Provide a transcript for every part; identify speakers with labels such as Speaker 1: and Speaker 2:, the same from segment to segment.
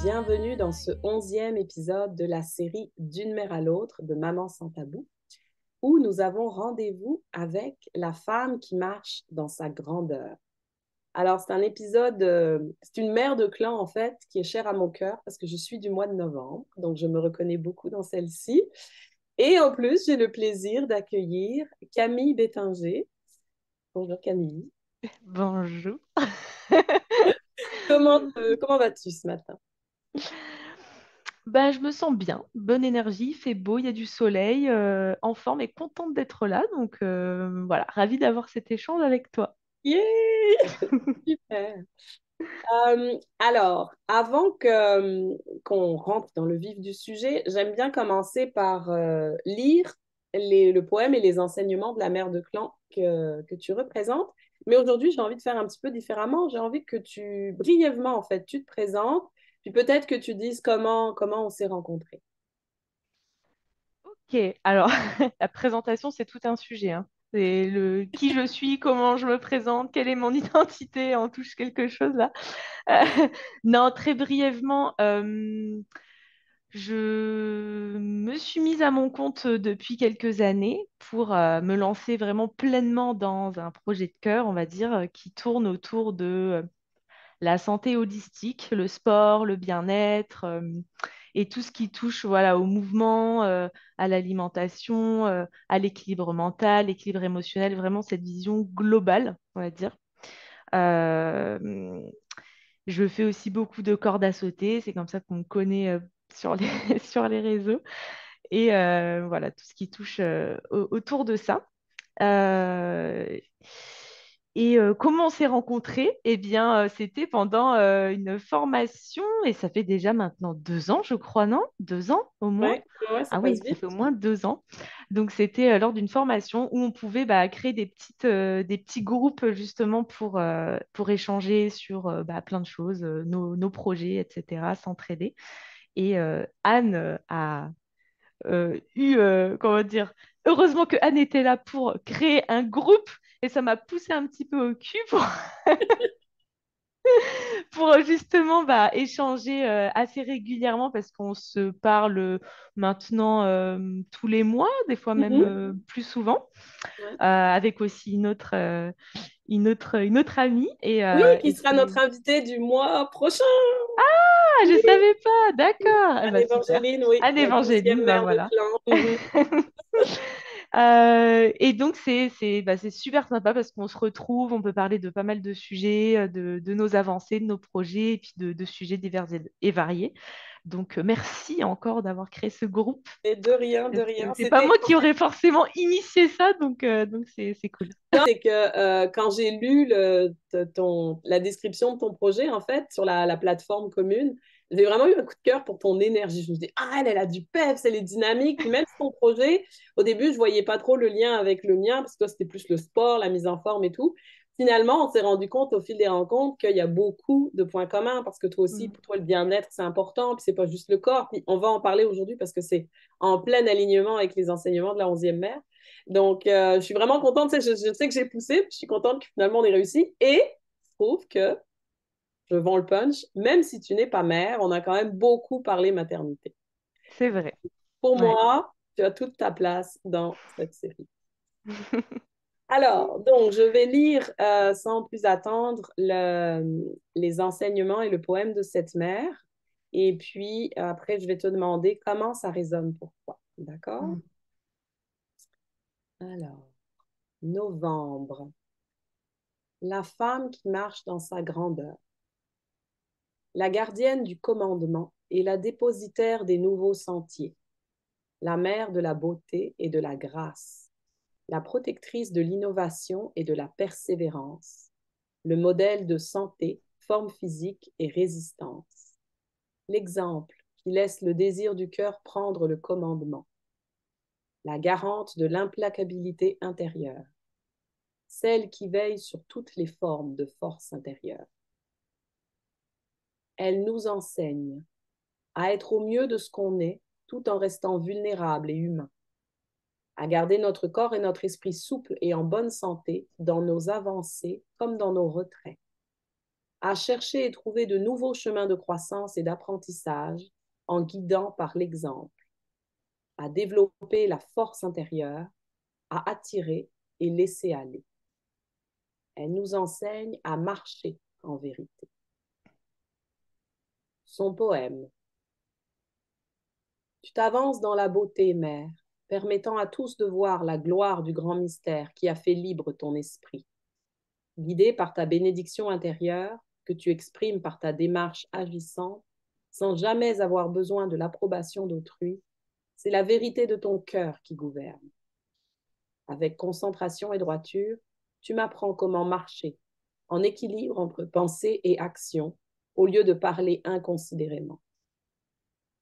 Speaker 1: bienvenue dans ce 11e épisode de la série D'une mère à l'autre de Maman sans tabou, où nous avons rendez-vous avec la femme qui marche dans sa grandeur. Alors, c'est un épisode, c'est une mère de clan en fait, qui est chère à mon cœur parce que je suis du mois de novembre, donc je me reconnais beaucoup dans celle-ci. Et en plus, j'ai le plaisir d'accueillir Camille Bétinger. Bonjour Camille.
Speaker 2: Bonjour.
Speaker 1: Comment vas-tu ce matin?
Speaker 2: Ben, je me sens bien, bonne énergie, il fait beau, il y a du soleil, en forme et contente d'être là. Donc voilà, ravie d'avoir cet échange avec toi.
Speaker 1: Yeah! Super. Alors, avant qu'on rentre dans le vif du sujet, j'aime bien commencer par lire le poème et les enseignements de la mère de clan que tu représentes. Mais aujourd'hui, j'ai envie de faire un petit peu différemment. J'ai envie que brièvement, en fait, tu te présentes, puis peut-être que tu dises comment on s'est rencontrés.
Speaker 2: Ok, alors la présentation, c'est tout un sujet, hein. C'est le qui je suis, comment je me présente, quelle est mon identité, on touche quelque chose là. Euh, non, très brièvement, je me suis mise à mon compte depuis quelques années pour me lancer vraiment pleinement dans un projet de cœur, on va dire, qui tourne autour de la santé holistique, le sport, le bien-être et tout ce qui touche voilà, au mouvement, à l'alimentation, à l'équilibre mental, l'équilibre émotionnel, vraiment cette vision globale, on va dire. Euh, je fais aussi beaucoup de cordes à sauter, c'est comme ça qu'on me connaît sur les, sur les réseaux. Et voilà, tout ce qui touche autour de ça. Euh, comment on s'est rencontrés? Eh bien, c'était pendant une formation et ça fait déjà maintenant 2 ans, je crois, non? 2 ans au moins?
Speaker 1: Ouais, ouais, ça
Speaker 2: Ah
Speaker 1: passe
Speaker 2: oui, ça
Speaker 1: vite.
Speaker 2: fait au moins 2 ans. Donc, c'était lors d'une formation où on pouvait créer des petits groupes justement pour échanger sur plein de choses, nos projets, etc., s'entraider. Et Anne comment dire, heureusement que Anne était là pour créer un groupe et ça m'a poussé un petit peu au cul pour justement échanger assez régulièrement parce qu'on se parle maintenant tous les mois, des fois même
Speaker 1: Mhm.
Speaker 2: plus souvent,
Speaker 1: Ouais.
Speaker 2: avec aussi une autre amie.
Speaker 1: Oui, qui
Speaker 2: Et
Speaker 1: sera notre invité du mois prochain.
Speaker 2: Ah, je
Speaker 1: Oui.
Speaker 2: savais pas, d'accord. Eh ben, super.
Speaker 1: Anne-Évangéline, oui,
Speaker 2: Anne
Speaker 1: la
Speaker 2: Évangéline,
Speaker 1: 12e
Speaker 2: bah
Speaker 1: mère de
Speaker 2: voilà.
Speaker 1: clan. Mhm.
Speaker 2: Et donc, c'est super sympa parce qu'on se retrouve, on peut parler de pas mal de sujets, de nos avancées, de nos projets et puis de sujets divers et variés. Donc, merci encore d'avoir créé ce groupe.
Speaker 1: Et de rien, de rien.
Speaker 2: C'est pas
Speaker 1: C'était,
Speaker 2: moi qui aurais forcément initié ça, donc c'est cool.
Speaker 1: c'est que quand j'ai lu la description de ton projet, en fait, sur la plateforme commune, j'ai vraiment eu un coup de cœur pour ton énergie. Je me dis, ah, elle a du peps, elle est dynamique. Puis même si ton projet, au début, je voyais pas trop le lien avec le mien, parce que toi, c'était plus le sport, la mise en forme et tout. Finalement, on s'est rendu compte au fil des rencontres qu'il y a beaucoup de points communs, parce que toi aussi,
Speaker 2: Mm.
Speaker 1: pour toi, le bien-être, c'est important, puis c'est pas juste le corps. Puis on va en parler aujourd'hui parce que c'est en plein alignement avec les enseignements de la 11e mère. Donc, je suis vraiment contente. Je sais que j'ai poussé, puis je suis contente que finalement on ait réussi. Et je trouve que, je vends le punch, même si tu n'es pas mère, on a quand même beaucoup parlé maternité.
Speaker 2: C'est vrai.
Speaker 1: Pour
Speaker 2: Ouais.
Speaker 1: moi, tu as toute ta place dans cette série. Alors, donc, je vais lire sans plus attendre les enseignements et le poème de cette mère. Et puis, après, je vais te demander comment ça résonne pour toi. D'accord?
Speaker 2: Mm.
Speaker 1: Alors, novembre. La femme qui marche dans sa grandeur. La gardienne du commandement et la dépositaire des nouveaux sentiers, la mère de la beauté et de la grâce, la protectrice de l'innovation et de la persévérance, le modèle de santé, forme physique et résistance, l'exemple qui laisse le désir du cœur prendre le commandement, la garante de l'implacabilité intérieure, celle qui veille sur toutes les formes de force intérieure. Elle nous enseigne à être au mieux de ce qu'on est, tout en restant vulnérable et humain, à garder notre corps et notre esprit souples et en bonne santé dans nos avancées comme dans nos retraits, à chercher et trouver de nouveaux chemins de croissance et d'apprentissage en guidant par l'exemple, à développer la force intérieure, à attirer et laisser aller. Elle nous enseigne à marcher en vérité. Son poème. Tu t'avances dans la beauté, mère, permettant à tous de voir la gloire du grand mystère qui a fait libre ton esprit. Guidé par ta bénédiction intérieure, que tu exprimes par ta démarche agissante, sans jamais avoir besoin de l'approbation d'autrui, c'est la vérité de ton cœur qui gouverne. Avec concentration et droiture, tu m'apprends comment marcher, en équilibre entre pensée et action, au lieu de parler inconsidérément.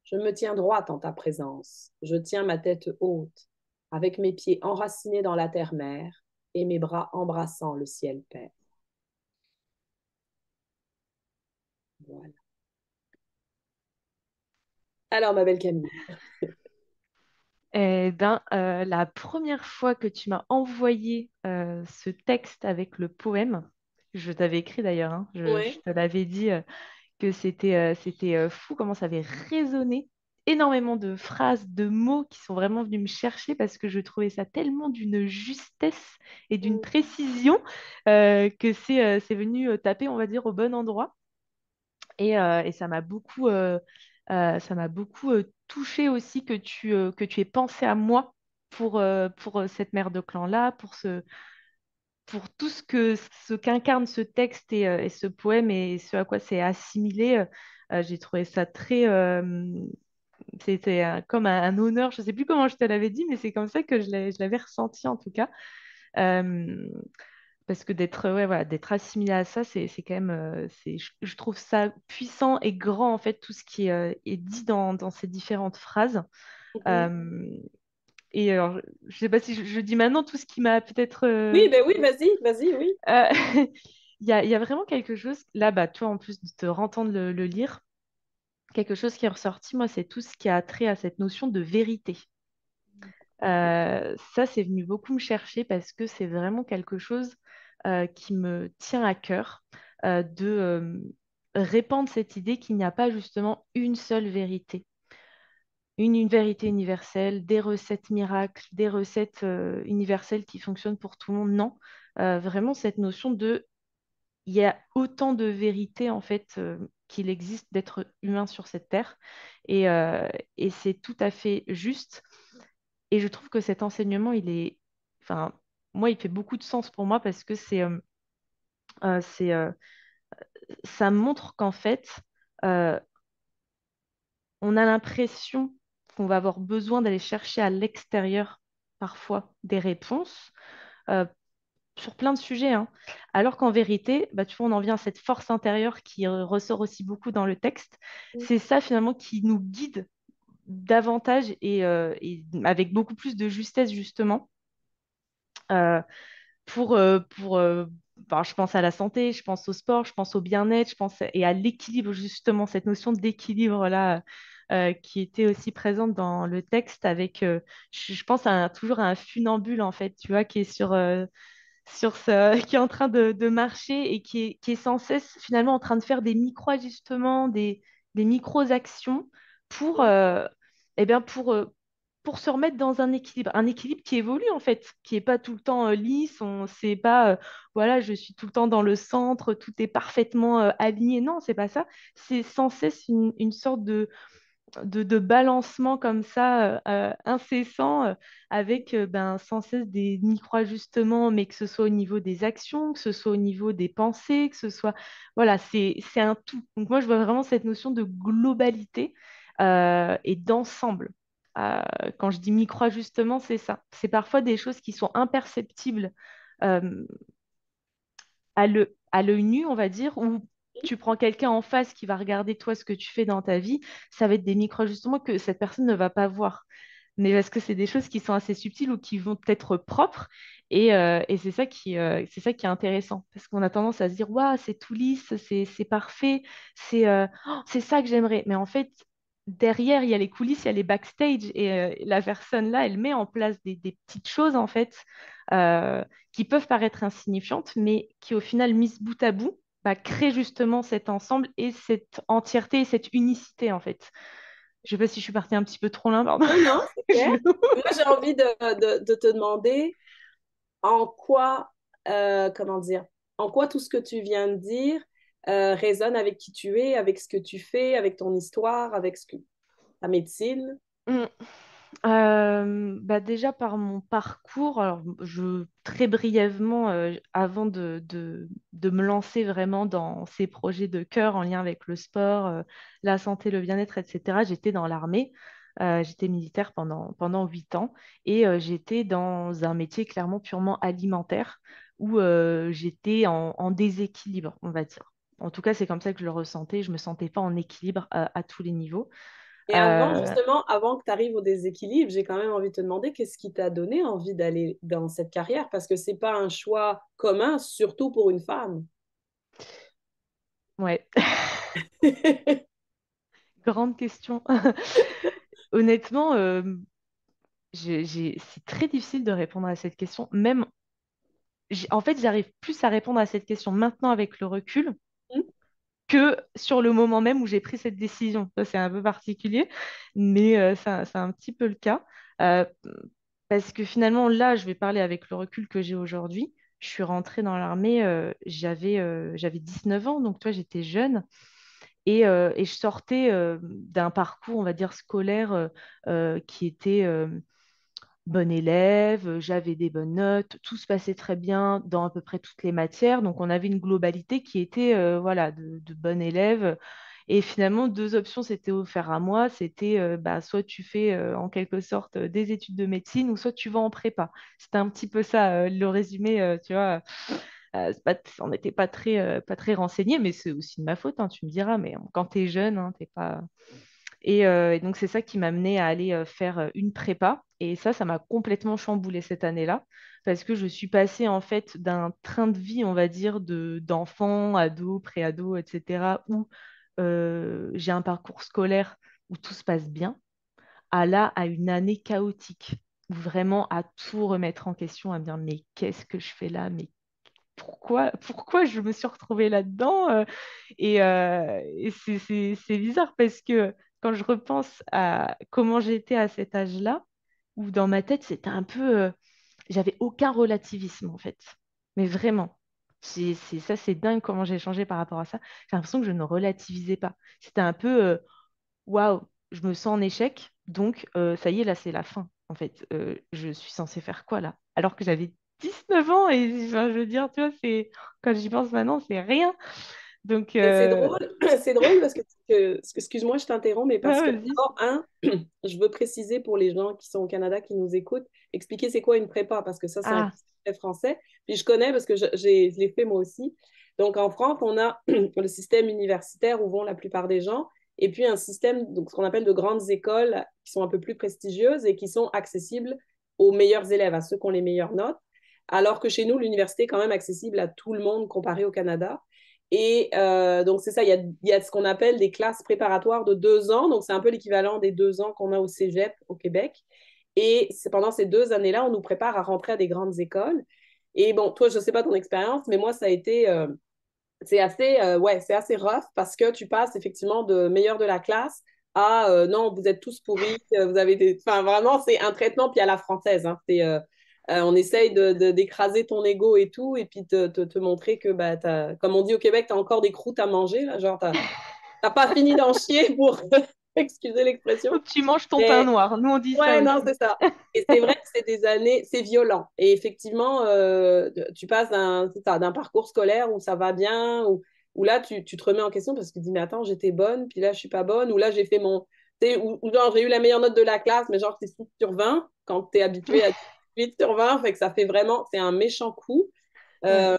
Speaker 1: Je me tiens droite en ta présence, je tiens ma tête haute, avec mes pieds enracinés dans la terre-mère et mes bras embrassant le ciel-père. Voilà. Alors, ma belle Camille.
Speaker 2: Eh ben, la première fois que tu m'as envoyé ce texte avec le poème, je t'avais écrit d'ailleurs, hein, je
Speaker 1: Oui.
Speaker 2: te l'avais dit que c'était fou comment ça avait résonné. Énormément de phrases, de mots qui sont vraiment venus me chercher parce que je trouvais ça tellement d'une justesse et d'une précision que c'est venu taper, on va dire, au bon endroit. Et ça m'a beaucoup touché aussi que tu aies pensé à moi pour cette mère de clan-là, pour tout ce qu'incarne ce texte et ce poème et ce à quoi c'est assimilé. J'ai trouvé ça c'était comme un honneur. Je ne sais plus comment je te l'avais dit, mais c'est comme ça que je l'avais ressenti en tout cas. Euh, Parce que d'être ouais, voilà, d'être assimilé à ça, c'est quand même, je trouve ça puissant et grand, en fait, tout ce qui est dit dans ces différentes phrases.
Speaker 1: Mhm.
Speaker 2: Euh, et alors, je sais pas si je dis maintenant tout ce qui m'a peut-être...
Speaker 1: Oui, ben oui, vas-y, vas-y, oui.
Speaker 2: euh, il y a vraiment quelque chose, là, bah, toi, en plus de te entendre le lire, quelque chose qui est ressorti, moi, c'est tout ce qui a trait à cette notion de vérité. Ça, c'est venu beaucoup me chercher parce que c'est vraiment quelque chose qui me tient à cœur de répandre cette idée qu'il n'y a pas justement une seule vérité, une vérité universelle, des recettes miracles, des recettes universelles qui fonctionnent pour tout le monde. Non. Vraiment cette notion de il y a autant de vérités en fait qu'il existe d'êtres humains sur cette terre et c'est tout à fait juste. Et je trouve que cet enseignement, enfin, moi, il fait beaucoup de sens pour moi parce que c'est, ça montre qu'en fait, euh, on a l'impression qu'on va avoir besoin d'aller chercher à l'extérieur parfois des réponses euh, sur plein de sujets, hein. Alors qu'en vérité, bah, tu vois, on en vient à cette force intérieure qui ressort aussi beaucoup dans le texte. C'est ça finalement qui nous guide davantage et avec beaucoup plus de justesse justement. Euh, pour je pense à la santé, je pense au sport, je pense au bien-être, je pense et à l'équilibre, justement, cette notion d'équilibre-là qui était aussi présente dans le texte avec, je pense toujours à un funambule, en fait, tu vois, qui est qui est en train de marcher et qui est sans cesse, finalement, en train de faire des micro-ajustements, des micro-actions pour, eh bien, pour se remettre dans un équilibre qui évolue en fait, qui n'est pas tout le temps lisse, c'est pas voilà, je suis tout le temps dans le centre, tout est parfaitement aligné. Non, c'est pas ça. C'est sans cesse une sorte de balancement comme ça, incessant, avec ben, sans cesse des micro-ajustements, mais que ce soit au niveau des actions, que ce soit au niveau des pensées, que ce soit... Voilà, c'est un tout. Donc moi, je vois vraiment cette notion de globalité et d'ensemble. Euh, Quand je dis micro-ajustement, c'est ça. C'est parfois des choses qui sont imperceptibles euh, à l'œil nu, on va dire, ou tu prends quelqu'un en face qui va regarder toi ce que tu fais dans ta vie, ça va être des micro-ajustements que cette personne ne va pas voir. Mais parce que c'est des choses qui sont assez subtiles ou qui vont être propres. Et c'est ça qui est intéressant. Parce qu'on a tendance à se dire, waouh, c'est tout lisse, c'est parfait, c'est ça que j'aimerais. Mais en fait, derrière, il y a les coulisses, il y a les backstage. Et la personne là, elle met en place des petites choses, en fait, qui peuvent paraître insignifiantes, mais qui au final, mises bout à bout, bah, crée justement cet ensemble et cette entièreté et cette unicité, en fait. Je sais pas si je suis partie un petit peu trop loin, pardon.
Speaker 1: Non, non, c'est clair.
Speaker 2: Je-
Speaker 1: Moi, j'ai envie de te demander en quoi, comment dire, en quoi tout ce que tu viens de dire résonne avec qui tu es, avec ce que tu fais, avec ton histoire, avec ta médecine.
Speaker 2: Mm. Bah déjà par mon parcours, alors très brièvement, avant de me lancer vraiment dans ces projets de cœur en lien avec le sport, la santé, le bien-être, etc., j'étais dans l'armée. J'étais militaire pendant 8 ans et j'étais dans un métier clairement purement alimentaire où j'étais en déséquilibre, on va dire. En tout cas, c'est comme ça que je le ressentais. Je ne me sentais pas en équilibre à tous les niveaux.
Speaker 1: Et avant,
Speaker 2: Euh,
Speaker 1: justement, avant que tu arrives au déséquilibre, j'ai quand même envie de te demander qu'est-ce qui t'a donné envie d'aller dans cette carrière? Parce que c'est pas un choix commun, surtout pour une femme.
Speaker 2: ouais. Grande question. Honnêtement, c'est très difficile de répondre à cette question. Même, en fait, j'arrive plus à répondre à cette question maintenant avec le recul que sur le moment même où j'ai pris cette décision. Ça, c'est un peu particulier, mais c'est un petit peu le cas. Euh, Parce que finalement, là, je vais parler avec le recul que j'ai aujourd'hui. Je suis rentrée dans l'armée, j'avais 19 ans, donc toi, j'étais jeune. Et je sortais d'un parcours, on va dire, scolaire qui était bonne élève, j'avais des bonnes notes, tout se passait très bien dans à peu près toutes les matières. Donc, on avait une globalité qui était voilà, de bonne élève. Et finalement, deux options s'étaient offertes à moi. C'était bah, soit tu fais en quelque sorte des études de médecine ou soit tu vas en prépa. C'était un petit peu ça, le résumé, tu vois. On n'était pas très renseignés, mais c'est aussi de ma faute, hein, tu me diras. Mais quand tu es jeune, hein, t'es pas. Et donc, c'est ça qui m'a amené à aller faire une prépa. Et ça m'a complètement chamboulée cette année-là, parce que je suis passée en fait d'un train de vie, on va dire, d'enfants, ados, pré-ados, etc., où j'ai un parcours scolaire où tout se passe bien, à une année chaotique, où vraiment à tout remettre en question, à me dire, mais qu'est-ce que je fais là? Mais pourquoi je me suis retrouvée là-dedans et c'est bizarre parce que quand je repense à comment j'étais à cet âge-là, où dans ma tête, c'était un peu... j'avais aucun relativisme en fait. Mais vraiment. Ça, c'est dingue comment j'ai changé par rapport à ça. J'ai l'impression que je ne relativisais pas. C'était un peu, waouh, je me sens en échec, donc ça y est, là, c'est la fin. En fait, je suis censée faire quoi là? Alors que j'avais 19 ans et enfin, je veux dire, tu vois, quand j'y pense maintenant, c'est rien. Donc,
Speaker 1: Et c'est drôle, c'est drôle excuse-moi, je t'interromps, mais parce que
Speaker 2: ouais, vas-y.
Speaker 1: d'abord, je veux préciser pour les gens qui sont au Canada, qui nous écoutent, expliquer c'est quoi une prépa, parce que ça, c'est un
Speaker 2: Ah,
Speaker 1: concept très français. Puis je connais parce que je l'ai fait moi aussi. Donc en France, on a le système universitaire où vont la plupart des gens, et puis un système, donc ce qu'on appelle de grandes écoles qui sont un peu plus prestigieuses et qui sont accessibles aux meilleurs élèves, à ceux qui ont les meilleures notes. Alors que chez nous, l'université est quand même accessible à tout le monde comparé au Canada. Et donc, c'est ça, il y a ce qu'on appelle des classes préparatoires de 2 ans. Donc, c'est un peu l'équivalent des 2 ans qu'on a au cégep au Québec. Et c'est pendant ces 2 années-là, on nous prépare à rentrer à des grandes écoles. Et bon, toi, je ne sais pas ton expérience, mais moi, ça a été, ouais, c'est assez rough parce que tu passes effectivement de meilleur de la classe à non, vous êtes tous pourris, vous avez des. Enfin, vraiment, c'est un traitement, puis à la française. Hein, on essaye d'écraser ton ego et tout, et puis te montrer que, bah, comme on dit au Québec, tu as encore des croûtes à manger. Là, genre, t'as pas fini d'en chier pour excuser l'expression.
Speaker 2: donc tu manges ton pain
Speaker 1: Mais
Speaker 2: noir. Nous, on dit ça
Speaker 1: ouais, non,
Speaker 2: aussi.
Speaker 1: c'est ça. Et c'est vrai que c'est des années, c'est violent. Et effectivement, tu passes d'un parcours scolaire où ça va bien, où là, tu te remets en question parce que tu te dis, mais attends, j'étais bonne, puis là, je suis pas bonne, ou là, j'ai fait mon. Ou genre, j'ai eu la meilleure note de la classe, mais genre, c'est 6 sur 20 quand tu es habitué à 8 sur 20, fait que ça fait vraiment, c'est un méchant coup.
Speaker 2: Ouais.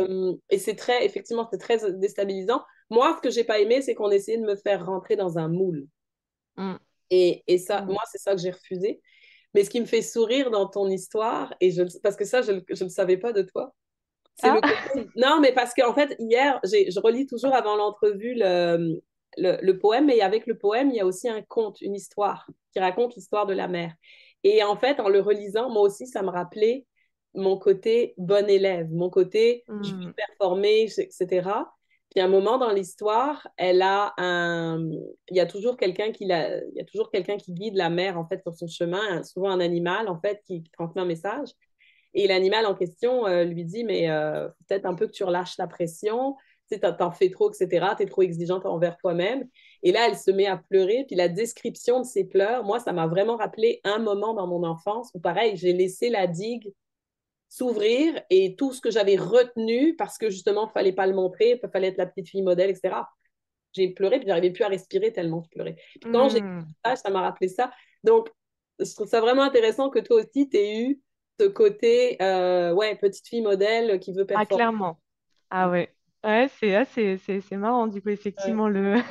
Speaker 1: Et effectivement, c'est très déstabilisant. Moi, ce que j'ai pas aimé, c'est qu'on essayait de me faire rentrer dans un moule.
Speaker 2: Mm,
Speaker 1: Et ça,
Speaker 2: mm.
Speaker 1: moi, c'est ça que j'ai refusé. Mais ce qui me fait sourire dans ton histoire, parce que ça, je ne le savais pas de toi, c'est le
Speaker 2: Ah,
Speaker 1: côté. Non, mais parce qu'en fait, hier, je relis toujours avant l'entrevue le poème, et avec le poème, il y a aussi un conte, une histoire qui raconte l'histoire de la mer. Et en fait, en le relisant, moi aussi, ça me rappelait mon côté bon élève, mon côté je veux
Speaker 2: mm,
Speaker 1: performer, etc. Puis à un moment dans l'histoire, il y a toujours il y a toujours quelqu'un qui guide la mère en fait sur son chemin, souvent un animal en fait qui transmet un message. Et l'animal en question lui dit, mais peut-être un peu que tu relâches la pression, tu sais, t'en fais trop, etc. T'es trop exigeante envers toi-même. Et là, elle se met à pleurer. Puis la description de ses pleurs, moi, ça m'a vraiment rappelé un moment dans mon enfance où, pareil, j'ai laissé la digue s'ouvrir et tout ce que j'avais retenu, parce que justement, il ne fallait pas le montrer, il fallait être la petite fille modèle, etc. J'ai pleuré, puis j'arrivais plus à respirer tellement je pleurais. Puis quand j'ai
Speaker 2: Hmm.
Speaker 1: ça m'a rappelé ça. Donc, je trouve ça vraiment intéressant que toi aussi, tu aies eu ce côté, ouais, petite fille modèle qui veut
Speaker 2: Ah,
Speaker 1: performer.
Speaker 2: clairement. Ah ouais. Ouais, c'est marrant, du coup,
Speaker 1: Ouais.
Speaker 2: effectivement, il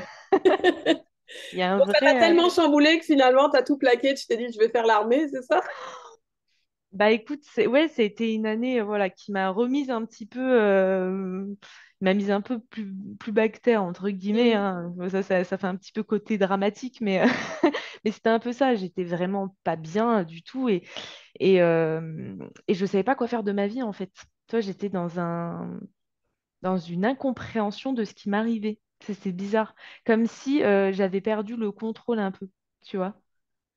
Speaker 2: y a un
Speaker 1: Donc, ça t'a
Speaker 2: vrai.
Speaker 1: tellement chamboulé que finalement, tu as tout plaqué, tu t'es dit, je vais faire l'armée, c'est ça?
Speaker 2: Bah écoute, ouais, c'était une année voilà, qui m'a remise un petit peu, m'a mise un peu plus bactère, entre guillemets,
Speaker 1: Mm.
Speaker 2: hein. Ça fait un petit peu côté dramatique, mais, mais c'était un peu ça. J'étais vraiment pas bien du tout et je savais pas quoi faire de ma vie, en fait. Toi, j'étais dans une incompréhension de ce qui m'arrivait. C'est bizarre. Comme si j'avais perdu le contrôle un peu, tu vois.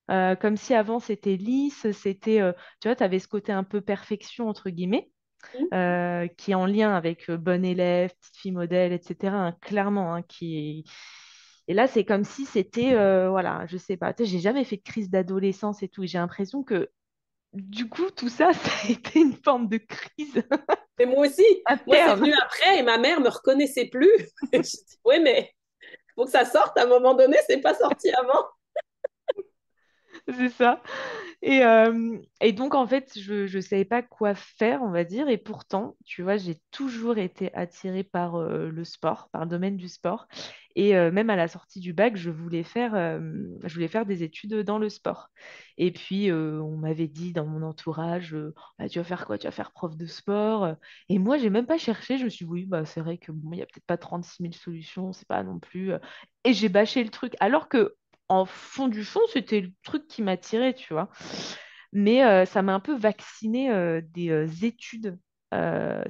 Speaker 2: Comme si avant c'était lisse, tu vois, tu avais ce côté un peu perfection, entre guillemets,
Speaker 1: Mm.
Speaker 2: qui est en lien avec bonne élève, petite fille modèle, etc., hein, clairement, hein, Et là, c'est comme si c'était, voilà, je sais pas, tu sais, j'ai jamais fait de crise d'adolescence et tout, et j'ai l'impression que, du coup, tout ça, ça a été une forme de crise
Speaker 1: Mais moi aussi, moi, c'est
Speaker 2: interne.
Speaker 1: venu après et ma mère me reconnaissait plus. Je dis, oui, mais faut que ça sorte à un moment donné, c'est pas sorti avant.
Speaker 2: C'est ça. Et donc, en fait, je ne savais pas quoi faire, on va dire. Et pourtant, tu vois, j'ai toujours été attirée par le sport, par le domaine du sport. Et même à la sortie du bac, je voulais faire des études dans le sport. Et puis, on m'avait dit dans mon entourage, bah, tu vas faire quoi? Tu vas faire prof de sport. Et moi, j'ai même pas cherché. Je me suis dit, oui, bah, c'est vrai que bon, il n'y a peut-être pas 36 000 solutions, c'est pas non plus. Et j'ai bâché le truc. Alors que en fond du fond, c'était le truc qui m'attirait, tu vois. Mais ça m'a un peu vacciné des études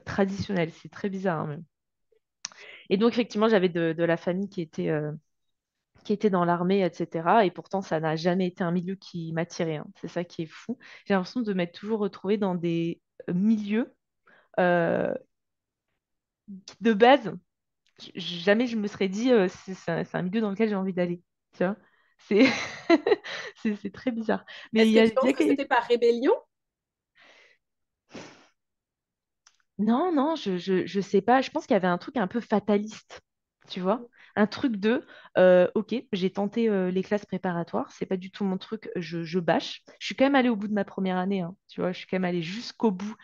Speaker 2: traditionnelles. C'est très bizarre, hein, même. Et donc, effectivement, j'avais de la famille qui était dans l'armée, etc. Et pourtant, ça n'a jamais été un milieu qui m'attirait, hein. C'est ça qui est fou. J'ai l'impression de m'être toujours retrouvée dans des milieux euh, de base. Jamais je me serais dit, c'est un milieu dans lequel j'ai envie d'aller. Tu vois? C'est c'est très bizarre. Mais
Speaker 1: Est-ce que tu penses que c'était par rébellion?
Speaker 2: Non, non, je sais pas. Je pense qu'il y avait un truc un peu fataliste, tu vois. Un truc de, ok, j'ai tenté les classes préparatoires, c'est pas du tout mon truc, je bâche. Je suis quand même allée au bout de ma première année, hein, tu vois, je suis quand même allée jusqu'au bout.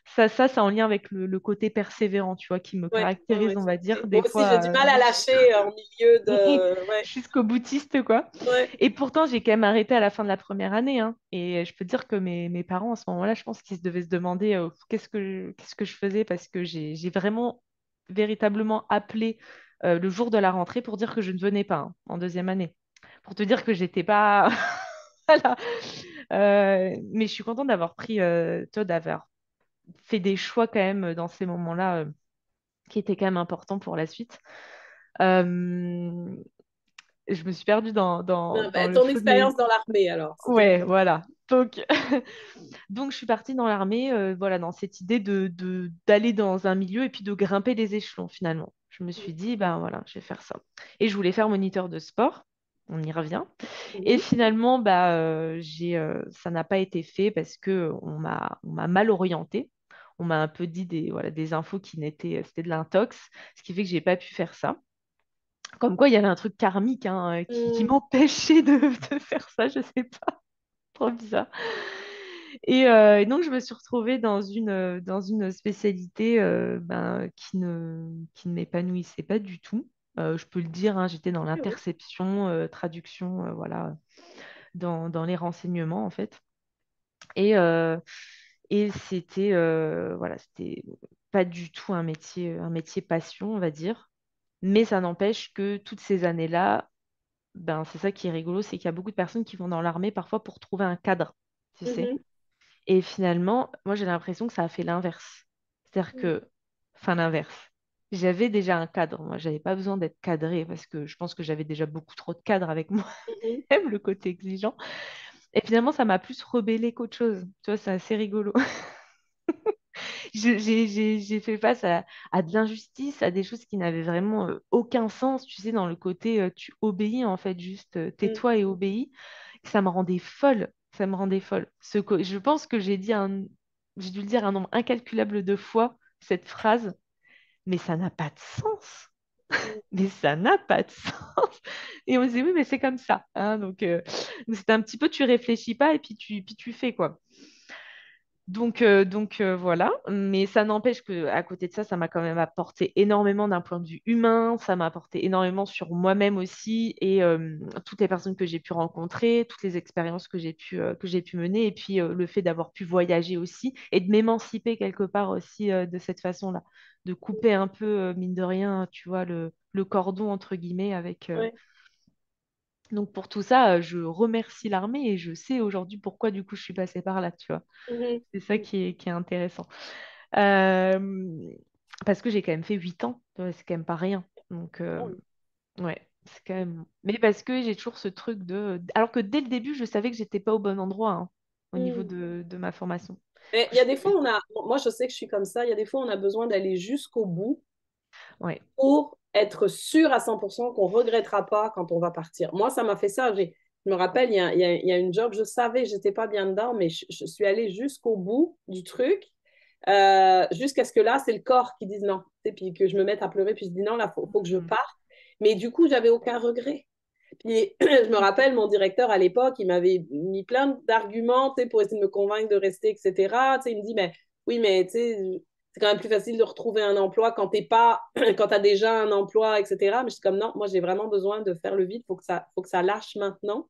Speaker 2: C'est en lien avec le côté persévérant, tu vois, qui me
Speaker 1: Ouais, ouais,
Speaker 2: caractérise,
Speaker 1: ouais,
Speaker 2: on
Speaker 1: tout
Speaker 2: va
Speaker 1: à
Speaker 2: dire,
Speaker 1: fait. Moi
Speaker 2: des
Speaker 1: aussi, j'ai
Speaker 2: fois.
Speaker 1: du mal à lâcher en milieu de. Ouais,
Speaker 2: Jusqu'au boutiste, quoi.
Speaker 1: ouais.
Speaker 2: Et pourtant, j'ai quand même arrêté à la fin de la première année, hein. Et je peux te dire que mes parents, à ce moment-là, je pense qu'ils devaient se demander qu'est-ce que je faisais parce que j'ai vraiment, véritablement appelé le jour de la rentrée pour dire que je ne venais pas hein, en deuxième année. Pour te dire que j'étais pas. Voilà. Mais je suis contente d'avoir pris, toi, d'avoir fait des choix quand même dans ces moments-là qui étaient quand même importants pour la suite. Euh, je me suis perdue
Speaker 1: Non,
Speaker 2: dans
Speaker 1: bah,
Speaker 2: le
Speaker 1: ton
Speaker 2: feu de mes...
Speaker 1: expérience dans l'armée, alors, c'était
Speaker 2: Ouais,
Speaker 1: quoi?
Speaker 2: voilà. Donc je suis partie dans l'armée, voilà, dans cette idée d'aller dans un milieu et puis de grimper les échelons finalement. Je me suis dit, ben voilà, je vais faire ça. Et je voulais faire moniteur de sport, on y revient. Et
Speaker 1: Mhm.
Speaker 2: finalement, bah, ça n'a pas été fait parce que on m'a mal orientée. On m'a un peu dit voilà, des infos c'était de l'intox, ce qui fait que j'ai pas pu faire ça. Comme quoi, il y avait un truc karmique hein, qui
Speaker 1: Mm.
Speaker 2: m'empêchait de faire ça, je sais pas, trop bizarre. Et donc, je me suis retrouvée dans une spécialité qui ne m'épanouissait pas du tout. Je peux le dire, hein, j'étais dans
Speaker 1: Oui, oui.
Speaker 2: l'interception, traduction, voilà, dans les renseignements, en fait. Et, euh, et voilà, c'était pas du tout un métier passion, on va dire. Mais ça n'empêche que toutes ces années-là, ben, c'est ça qui est rigolo, c'est qu'il y a beaucoup de personnes qui vont dans l'armée parfois pour trouver un cadre, tu sais.
Speaker 1: Mhm.
Speaker 2: Et finalement, moi j'ai l'impression que ça a fait l'inverse. C'est-à-dire
Speaker 1: Mm.
Speaker 2: que, enfin l'inverse. j'avais déjà un cadre. Moi, j'avais pas besoin d'être cadrée parce que je pense que j'avais déjà beaucoup trop de cadres avec moi-même,
Speaker 1: Mhm.
Speaker 2: le côté exigeant. Et finalement, ça m'a plus rebellée qu'autre chose. Tu vois, c'est assez rigolo. J'ai fait face à de l'injustice, à des choses qui n'avaient vraiment aucun sens, tu sais, dans le côté tu obéis en fait, juste
Speaker 1: Mhm.
Speaker 2: tais-toi et obéis. Ça me rendait folle, ça me rendait folle. Je pense que j'ai dû le dire un nombre incalculable de fois, cette phrase, mais ça n'a pas de sens. Mais ça n'a pas de sens. Et on se dit, oui, mais c'est comme ça, hein. Donc c'est un petit peu, tu réfléchis pas et puis tu fais, quoi. Voilà, mais ça n'empêche que à côté de ça, ça m'a quand même apporté énormément d'un point de vue humain, ça m'a apporté énormément sur moi-même aussi et toutes les personnes que j'ai pu rencontrer, toutes les expériences que j'ai pu mener et puis le fait d'avoir pu voyager aussi et de m'émanciper quelque part aussi de cette façon-là, de couper un peu, mine de rien, tu vois, le cordon entre guillemets avec.
Speaker 1: Ouais.
Speaker 2: Donc pour tout ça, je remercie l'armée et je sais aujourd'hui pourquoi du coup je suis passée par là, tu vois.
Speaker 1: Mhm.
Speaker 2: C'est ça qui est intéressant. Euh, Parce que j'ai quand même fait 8 ans, tu vois, c'est quand même pas rien. Donc, ouais, c'est quand même. Mais parce que j'ai toujours ce truc de. Alors que dès le début, je savais que j'étais pas au bon endroit hein, au niveau
Speaker 1: Mhm.
Speaker 2: de ma formation.
Speaker 1: Mais il y
Speaker 2: Je-
Speaker 1: a des fois, moi je sais que je suis comme ça, il y a des fois, on a besoin d'aller jusqu'au bout
Speaker 2: Ouais.
Speaker 1: pour être sûr à 100% qu'on ne regrettera pas quand on va partir. Moi, ça m'a fait ça. Je me rappelle, il y a une job, je savais que je n'étais pas bien dedans, mais je suis allée jusqu'au bout du truc, jusqu'à ce que là, c'est le corps qui dise non. Et puis que je me mette à pleurer, puis je dis non, là, faut que je
Speaker 2: Mm.
Speaker 1: parte. Mais du coup, j'avais aucun regret. Puis je me rappelle, mon directeur à l'époque, il m'avait mis plein d'arguments pour essayer de me convaincre de rester, etc. Il me dit, mais oui, mais c'est quand même plus facile de retrouver un emploi quand t'es pas, quand tu as déjà un emploi, etc. Mais je suis comme, non, moi, j'ai vraiment besoin de faire le vide, faut que ça lâche maintenant.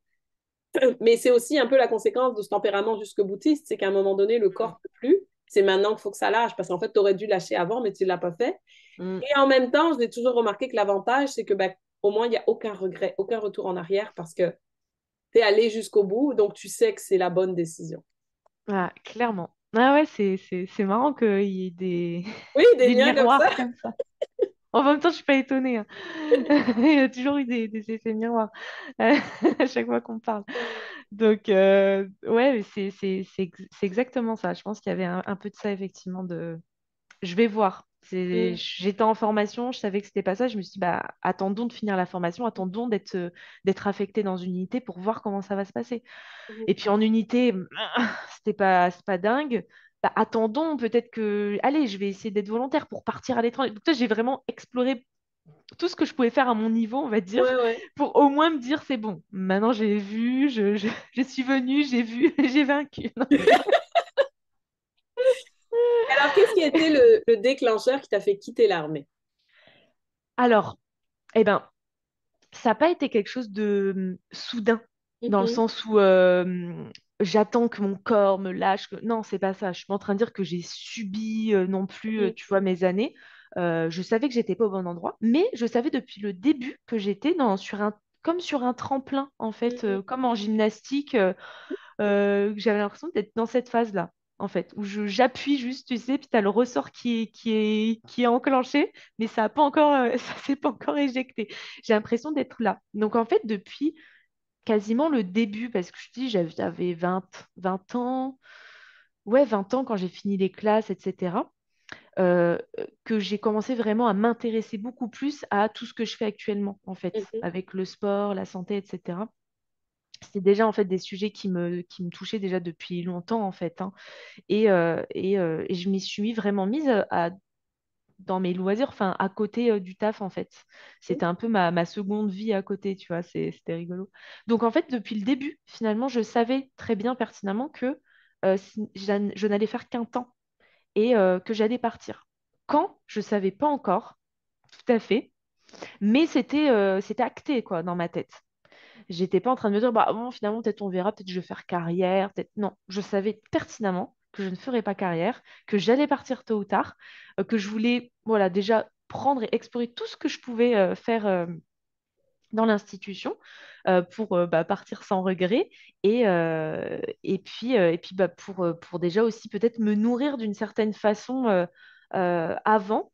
Speaker 1: Mais c'est aussi un peu la conséquence de ce tempérament jusque boutiste, c'est qu'à un moment donné, le corps ne peut plus. C'est maintenant qu'il faut que ça lâche, parce qu'en fait, tu aurais dû lâcher avant, mais tu ne l'as pas fait.
Speaker 2: Mm.
Speaker 1: Et en même temps, j'ai toujours remarqué que l'avantage, c'est que ben, au moins, il n'y a aucun regret, aucun retour en arrière, parce que tu es allé jusqu'au bout, donc tu sais que c'est la bonne décision.
Speaker 2: Ah, clairement. Ah ouais, c'est marrant qu'il y ait
Speaker 1: Oui, des
Speaker 2: des
Speaker 1: liens comme ça.
Speaker 2: miroirs comme ça. En même temps, je suis pas étonnée, hein. Il y a toujours eu des effets miroirs à chaque fois qu'on parle. Donc, ouais, mais c'est exactement ça. Je pense qu'il y avait un peu de ça, effectivement, de je vais voir.
Speaker 1: Mm,
Speaker 2: J'étais en formation, je savais que c'était pas ça. Je me suis dit, bah, attendons de finir la formation, attendons d'être affecté dans une unité pour voir comment ça va se passer.
Speaker 1: mm,
Speaker 2: Et puis en unité, c'est pas dingue. Bah, attendons, peut-être que, allez, je vais essayer d'être volontaire pour partir à l'étranger. Donc, j'ai vraiment exploré tout ce que je pouvais faire à mon niveau, on va dire,
Speaker 1: ouais, ouais.
Speaker 2: pour au moins me dire, c'est bon, maintenant j'ai vu, je suis venue, j'ai vu, j'ai vaincu. Non, je rigole.
Speaker 1: Alors, qu'est-ce qui a été le déclencheur qui t'a fait quitter l'armée?
Speaker 2: Alors, eh ben, ça n'a pas été quelque chose de soudain, dans le
Speaker 1: Mhm,
Speaker 2: sens où j'attends que mon corps me lâche. Non, c'est pas ça. Je suis pas en train de dire que j'ai subi non plus,
Speaker 1: mhm,
Speaker 2: tu vois, mes années. Je savais que j'étais pas au bon endroit, mais je savais depuis le début que j'étais comme sur un tremplin, en fait,
Speaker 1: mhm.
Speaker 2: comme en gymnastique. Que j'avais l'impression d'être dans cette phase-là, en fait, où j'appuie juste, tu sais, puis tu as le ressort qui est enclenché, mais ça a pas encore, ça s'est pas encore éjecté. J'ai l'impression d'être là. Donc, en fait, depuis quasiment le début, parce que je te dis, j'avais 20 ans, ouais, 20 ans quand j'ai fini les classes, etc., que j'ai commencé vraiment à m'intéresser beaucoup plus à tout ce que je fais actuellement, en fait,
Speaker 1: Mhm,
Speaker 2: avec le sport, la santé, etc. C'était déjà en fait des sujets qui me touchaient déjà depuis longtemps en fait, hein. Et je m'y suis vraiment mise dans mes loisirs, enfin à côté du taf en fait.
Speaker 1: mhm,
Speaker 2: C'était un peu ma seconde vie à côté, tu vois, c'était rigolo. Donc en fait, depuis le début, finalement, je savais très bien pertinemment que je n'allais faire qu'un temps et que j'allais partir. Quand, je ne savais pas encore, tout à fait, mais c'était acté quoi dans ma tête. J'étais pas en train de me dire, bah bon, finalement, peut-être on verra, peut-être je vais faire carrière, peut-être. Non, je savais pertinemment que je ne ferais pas carrière, que j'allais partir tôt ou tard, que je voulais, voilà, déjà prendre et explorer tout ce que je pouvais faire dans l'institution pour bah, partir sans regret et puis bah, pour déjà aussi peut-être me nourrir d'une certaine façon avant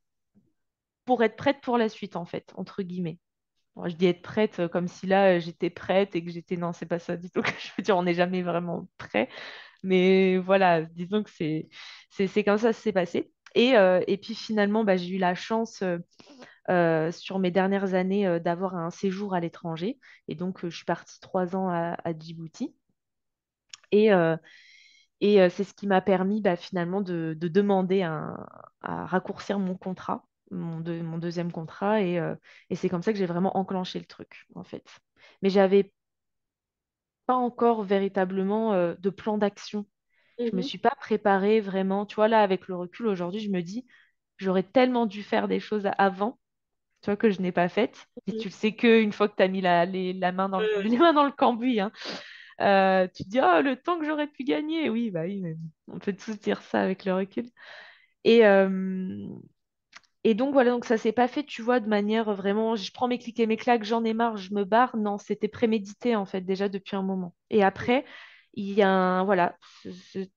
Speaker 2: pour être prête pour la suite, en fait, entre guillemets. Bon, je dis être prête comme si là, j'étais prête et que j'étais... Non, c'est pas ça du tout que je veux dire, on n'est jamais vraiment prêt. Mais voilà, disons que c'est comme ça que c'est passé. Et puis finalement, bah, j'ai eu la chance sur mes dernières années d'avoir un séjour à l'étranger. Et donc, je suis partie 3 ans à Djibouti. Et, euh, et c'est ce qui m'a permis bah, finalement de demander à raccourcir mon contrat, mon deuxième contrat. Et c'est comme ça que j'ai vraiment enclenché le truc, en fait. Mais j'avais pas encore véritablement de plan d'action. Je me
Speaker 1: Mhm.
Speaker 2: suis pas préparée vraiment. Tu vois, là, avec le recul, aujourd'hui, je me dis, j'aurais tellement dû faire des choses avant, tu vois, que je n'ai pas faites. Et
Speaker 1: Mhm.
Speaker 2: tu le sais qu'une fois que tu as mis la main dans
Speaker 1: Ouais,
Speaker 2: les mains dans le cambouis, hein, tu te dis, oh, le temps que j'aurais pu gagner. Oui, bah oui, mais on peut tous dire ça avec le recul. Et, euh, et donc voilà, donc ça s'est pas fait, tu vois, de manière vraiment, je prends mes clics et mes claques, j'en ai marre, je me barre. Non, c'était prémédité en fait déjà depuis un moment. Et après, il y a voilà,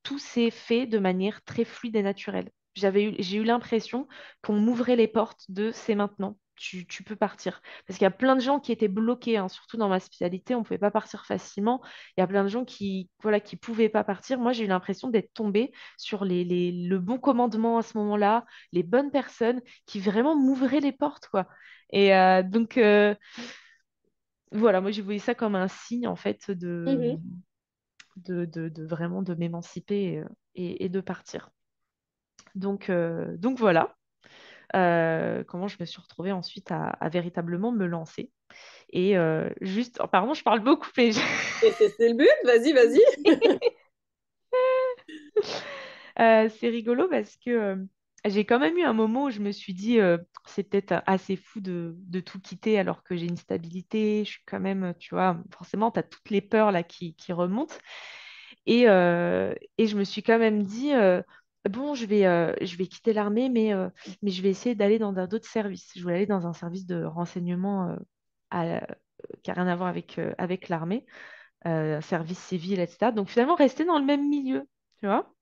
Speaker 2: tout s'est fait de manière très fluide et naturelle. J'ai eu l'impression qu'on m'ouvrait les portes de c'est maintenant. Tu peux partir. Parce qu'il y a plein de gens qui étaient bloqués, hein, surtout dans ma spécialité, on ne pouvait pas partir facilement. Il y a plein de gens voilà, qui pouvaient pas partir. Moi, j'ai eu l'impression d'être tombée sur le bon commandement à ce moment-là, les bonnes personnes qui vraiment m'ouvrait les portes, quoi. Et donc, voilà, moi, j'ai voyé ça comme un signe, en fait,
Speaker 1: mhm.
Speaker 2: de vraiment de m'émanciper et de partir. Donc voilà comment je me suis retrouvée ensuite à véritablement me lancer. Juste, oh, pardon, je parle beaucoup, mais
Speaker 1: Et c'est le but, vas-y, vas-y.
Speaker 2: C'est rigolo parce que j'ai quand même eu un moment où je me suis dit, c'est peut-être assez fou de tout quitter alors que j'ai une stabilité. Je suis quand même, tu vois, forcément, tu as toutes les peurs là qui remontent. Et je me suis quand même dit, bon, je vais quitter l'armée, mais je vais essayer d'aller dans d'autres services. Je voulais aller dans un service de renseignement qui n'a rien à voir avec l'armée, service civil, etc. Donc finalement, rester dans le même milieu, tu vois.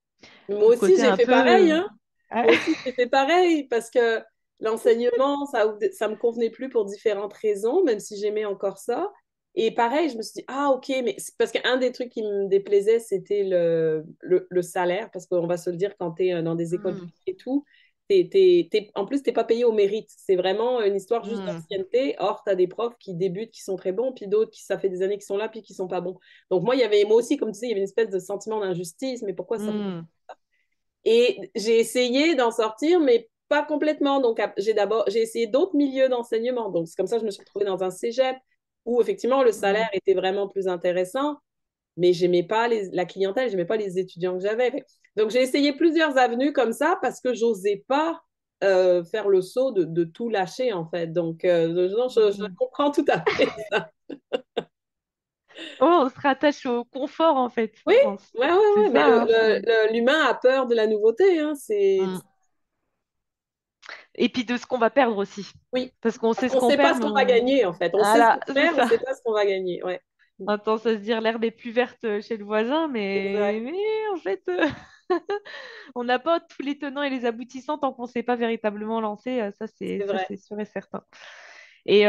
Speaker 1: Moi
Speaker 2: Le
Speaker 1: aussi,
Speaker 2: côté
Speaker 1: j'ai
Speaker 2: un
Speaker 1: fait
Speaker 2: peu...
Speaker 1: pareil, hein.
Speaker 2: ah,
Speaker 1: Moi aussi, j'ai fait pareil parce que l'enseignement, ça me convenait plus pour différentes raisons, même si j'aimais encore ça. Et pareil, je me suis dit, ah, ok, mais c'est parce qu'un des trucs qui me déplaisait, c'était le salaire, parce qu'on va se le dire, quand tu es dans des écoles
Speaker 2: hmm,
Speaker 1: publiques et tout, en plus, tu n'es pas payé au mérite. C'est vraiment une histoire juste
Speaker 2: hmm,
Speaker 1: d'ancienneté. Or, tu as des profs qui débutent, qui sont très bons, puis d'autres qui, ça fait des années qu'ils sont là, puis qui sont pas bons. Donc, moi aussi, comme tu sais, il y avait une espèce de sentiment d'injustice, mais pourquoi ça?
Speaker 2: hmm,
Speaker 1: Et j'ai essayé d'en sortir, mais pas complètement. Donc, j'ai essayé d'autres milieux d'enseignement. Donc, c'est comme ça que je me suis retrouvée dans un cégep où, effectivement, le
Speaker 2: hmm.
Speaker 1: salaire était vraiment plus intéressant, mais j'aimais pas la clientèle, j'aimais pas les étudiants que j'avais. Donc, j'ai essayé plusieurs avenues comme ça parce que j'osais pas faire le saut de tout lâcher, en fait. Donc, je
Speaker 2: Hmm.
Speaker 1: comprends tout à fait ça.
Speaker 2: Oh, on se rattache au confort, en fait,
Speaker 1: Oui,
Speaker 2: je pense.
Speaker 1: ouais, ouais,
Speaker 2: C'est
Speaker 1: ouais, mais
Speaker 2: ça, hein,
Speaker 1: l'humain a peur de la nouveauté, hein.
Speaker 2: hmm. Et puis de ce qu'on va perdre aussi.
Speaker 1: Oui,
Speaker 2: Parce qu'on
Speaker 1: parce
Speaker 2: sait ce
Speaker 1: qu'on
Speaker 2: qu'on
Speaker 1: sait pas
Speaker 2: perd,
Speaker 1: ce
Speaker 2: mais
Speaker 1: qu'on va
Speaker 2: on...
Speaker 1: gagner, en fait. On sait ce
Speaker 2: Voilà,
Speaker 1: qu'on
Speaker 2: c'est
Speaker 1: perd, on
Speaker 2: ça.
Speaker 1: sait pas ce qu'on va gagner. Ouais,
Speaker 2: On a tendance à se dire l'herbe est plus verte chez le voisin,
Speaker 1: exact.
Speaker 2: mais en fait, on n'a pas tous les tenants et les aboutissants tant qu'on ne s'est pas véritablement lancé.
Speaker 1: C'est
Speaker 2: Ça,
Speaker 1: vrai.
Speaker 2: c'est sûr et certain. Et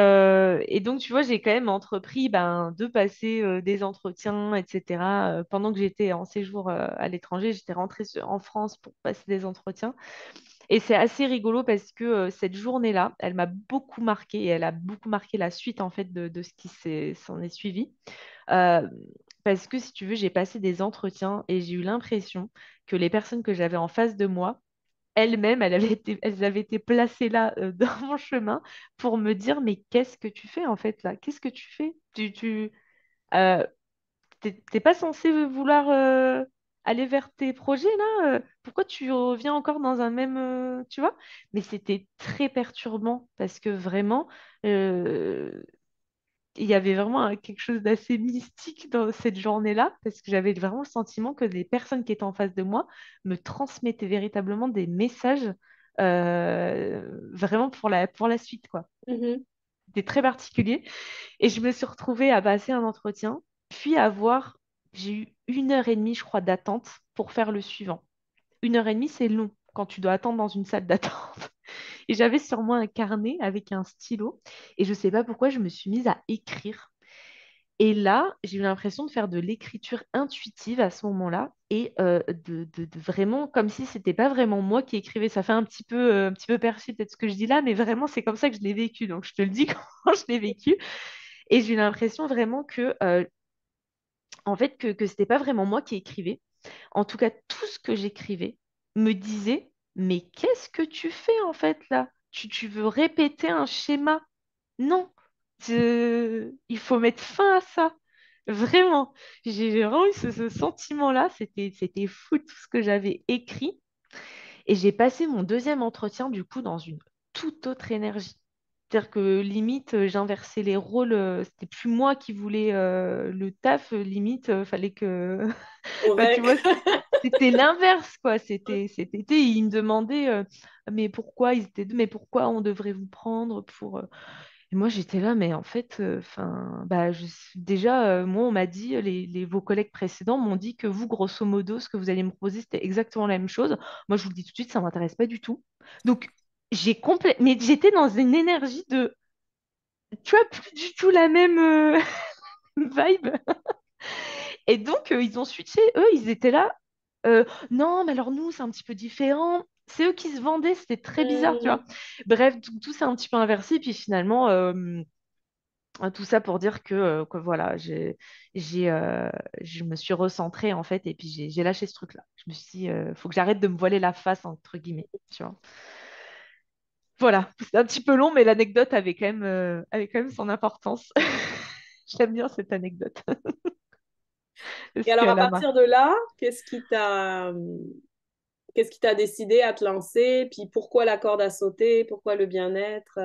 Speaker 2: donc, tu vois, j'ai quand même entrepris ben, de passer des entretiens, etc. Pendant que j'étais en séjour à l'étranger, j'étais rentrée en France pour passer des entretiens. Et c'est assez rigolo parce que cette journée-là, elle m'a beaucoup marqué et elle a beaucoup marqué la suite en fait de ce qui s'en est suivi. Euh, Parce que si tu veux, j'ai passé des entretiens et j'ai eu l'impression que les personnes que j'avais en face de moi, elles-mêmes, elles avaient été placées là dans mon chemin pour me dire, mais qu'est-ce que tu fais en fait là? Qu'est-ce que tu fais? Euh, t'es pas censé vouloir aller vers tes projets là? Pourquoi tu reviens encore dans un même, tu vois? Mais c'était très perturbant parce que vraiment, euh, il y avait vraiment quelque chose d'assez mystique dans cette journée-là, parce que j'avais vraiment le sentiment que les personnes qui étaient en face de moi me transmettaient véritablement des messages vraiment pour la suite, quoi.
Speaker 1: Mhm.
Speaker 2: C'était très particulier. Et je me suis retrouvée à passer un entretien, puis j'ai eu 1 heure et demie, je crois, d'attente pour faire le suivant. 1 heure et demie, c'est long quand tu dois attendre dans une salle d'attente. Et j'avais sur moi un carnet avec un stylo. Et je ne sais pas pourquoi je me suis mise à écrire. Et là, j'ai eu l'impression de faire de l'écriture intuitive à ce moment-là et de vraiment, comme si c'était pas vraiment moi qui écrivais. Ça fait un petit peu perché peut-être ce que je dis là, mais vraiment, c'est comme ça que je l'ai vécu. Donc, je te le dis quand je l'ai vécu. Et j'ai eu l'impression vraiment en fait, que c'était pas vraiment moi qui écrivais. En tout cas, tout ce que j'écrivais me disait, mais qu'est-ce que tu fais en fait là? Tu veux répéter un schéma? Non, il faut mettre fin à ça. Vraiment, j'ai vraiment eu ce sentiment-là. C'était fou tout ce que j'avais écrit. Et j'ai passé mon deuxième entretien, du coup, dans une toute autre énergie. C'est-à-dire que limite, j'inversais les rôles. C'était plus moi qui voulais le taf. Limite, fallait que. Enfin, tu
Speaker 1: Convaincre.
Speaker 2: vois, c'était l'inverse, quoi. Ils me demandaient, mais pourquoi ils étaient deux, mais pourquoi on devrait vous prendre pour. Et moi, j'étais là, mais en fait, bah, déjà, moi, on m'a dit, vos collègues précédents m'ont dit que vous, grosso modo, ce que vous allez me proposer, c'était exactement la même chose. Moi, je vous le dis tout de suite, ça ne m'intéresse pas du tout. Donc, mais j'étais dans une énergie de, tu vois, plus du tout la même vibe. Et donc, ils ont switché. Eux, ils étaient là. Non, mais alors nous, c'est un petit peu différent. C'est eux qui se vendaient, c'était très bizarre, tu vois.
Speaker 1: Mhm.
Speaker 2: Bref, tout s'est un petit peu inversé. Puis finalement, tout ça pour dire que voilà, je me suis recentrée en fait et puis j'ai lâché ce truc-là. Je me suis dit, faut que j'arrête de me voiler la face, entre guillemets, tu vois. Voilà, c'est un petit peu long, mais l'anecdote avait quand même son importance. J'aime bien cette anecdote
Speaker 1: Et
Speaker 2: parce
Speaker 1: alors, à
Speaker 2: qu'elle a marqué.
Speaker 1: partir de là, qu'est-ce qui t'a décidé à te lancer? Puis pourquoi la corde à sauter? Pourquoi le bien-être?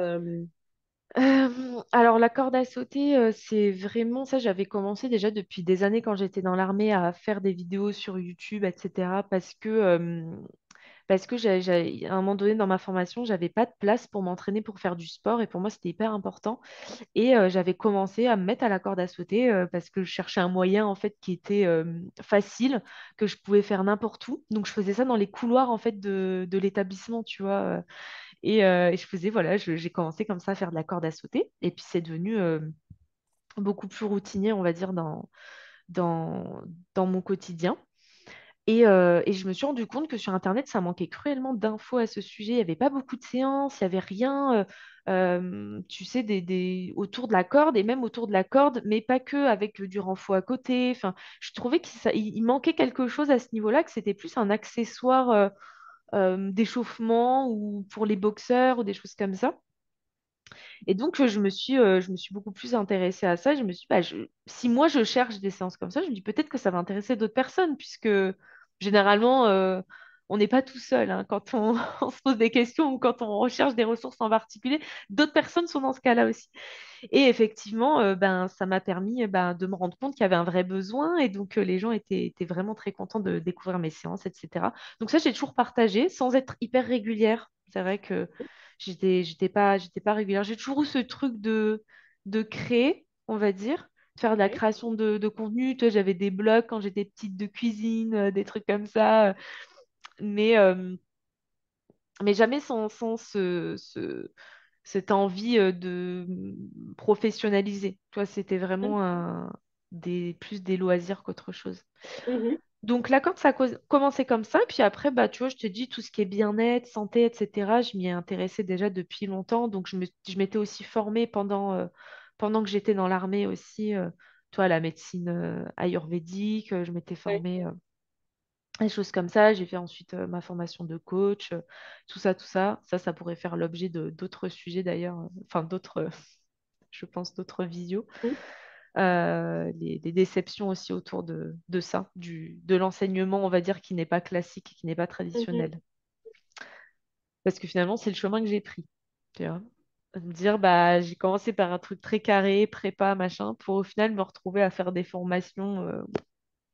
Speaker 2: Alors, la corde à sauter, c'est vraiment ça. J'avais commencé déjà depuis des années quand j'étais dans l'armée à faire des vidéos sur YouTube, etc. Parce que à un moment donné dans ma formation, j'avais pas de place pour m'entraîner pour faire du sport et pour moi, c'était hyper important. Et j'avais commencé à me mettre à la corde à sauter parce que je cherchais un moyen en fait qui était facile, que je pouvais faire n'importe où. Donc, je faisais ça dans les couloirs en fait de l'établissement, tu vois. Et je faisais, voilà, j'ai commencé comme ça à faire de la corde à sauter. Et puis, c'est devenu beaucoup plus routinier, on va dire, dans, dans mon quotidien. Et je me suis rendu compte que sur Internet, ça manquait cruellement d'infos à ce sujet. Il n'y avait pas beaucoup de séances, il n'y avait rien, tu sais, autour de la corde et même autour de la corde, mais pas que, avec du renfort à côté. Enfin, je trouvais qu'il manquait quelque chose à ce niveau-là, que c'était plus un accessoire d'échauffement ou pour les boxeurs ou des choses comme ça. Et donc, je me suis beaucoup plus intéressée à ça. Je me suis dit, bah, si moi je cherche des séances comme ça, je me dis peut-être que ça va intéresser d'autres personnes, puisque généralement, on n'est pas tout seul hein, quand on, on se pose des questions ou quand on recherche des ressources en particulier. D'autres personnes sont dans ce cas-là aussi. Et effectivement, ben, ça m'a permis ben, de me rendre compte qu'il y avait un vrai besoin et donc les gens étaient vraiment très contents de découvrir mes séances, etc. Donc ça, j'ai toujours partagé sans être hyper régulière. C'est vrai que j'étais pas régulière. J'ai toujours eu ce truc de créer, on va dire, de faire de la
Speaker 1: Oui.
Speaker 2: création de contenu. Tu vois, j'avais des blogs quand j'étais petite de cuisine, des trucs comme ça. Mais, euh, mais jamais sans cette envie de professionnaliser. Toi, c'était vraiment plus des loisirs qu'autre chose.
Speaker 1: Mhm.
Speaker 2: Donc là, quand ça a commencé comme ça, puis après, bah, tu vois, je te dis, tout ce qui est bien-être, santé, etc., je m'y ai intéressée déjà depuis longtemps. Donc je m'étais aussi formée pendant que j'étais dans l'armée aussi, toi, à la médecine ayurvédique. Je m'étais
Speaker 1: Oui.
Speaker 2: formée des choses comme ça. J'ai fait ensuite ma formation de coach, tout ça, tout ça. Ça pourrait faire l'objet de d'autres sujets d'ailleurs, enfin d'autres, je pense, d'autres visios.
Speaker 1: Mhm.
Speaker 2: Les déceptions aussi autour de ça, de l'enseignement, on va dire, qui n'est pas classique, qui n'est pas
Speaker 1: Mhm.
Speaker 2: traditionnel. Parce que finalement, c'est le chemin que j'ai pris. Tu vois. Me dire, bah, j'ai commencé par un truc très carré, prépa, machin, pour au final me retrouver à faire des formations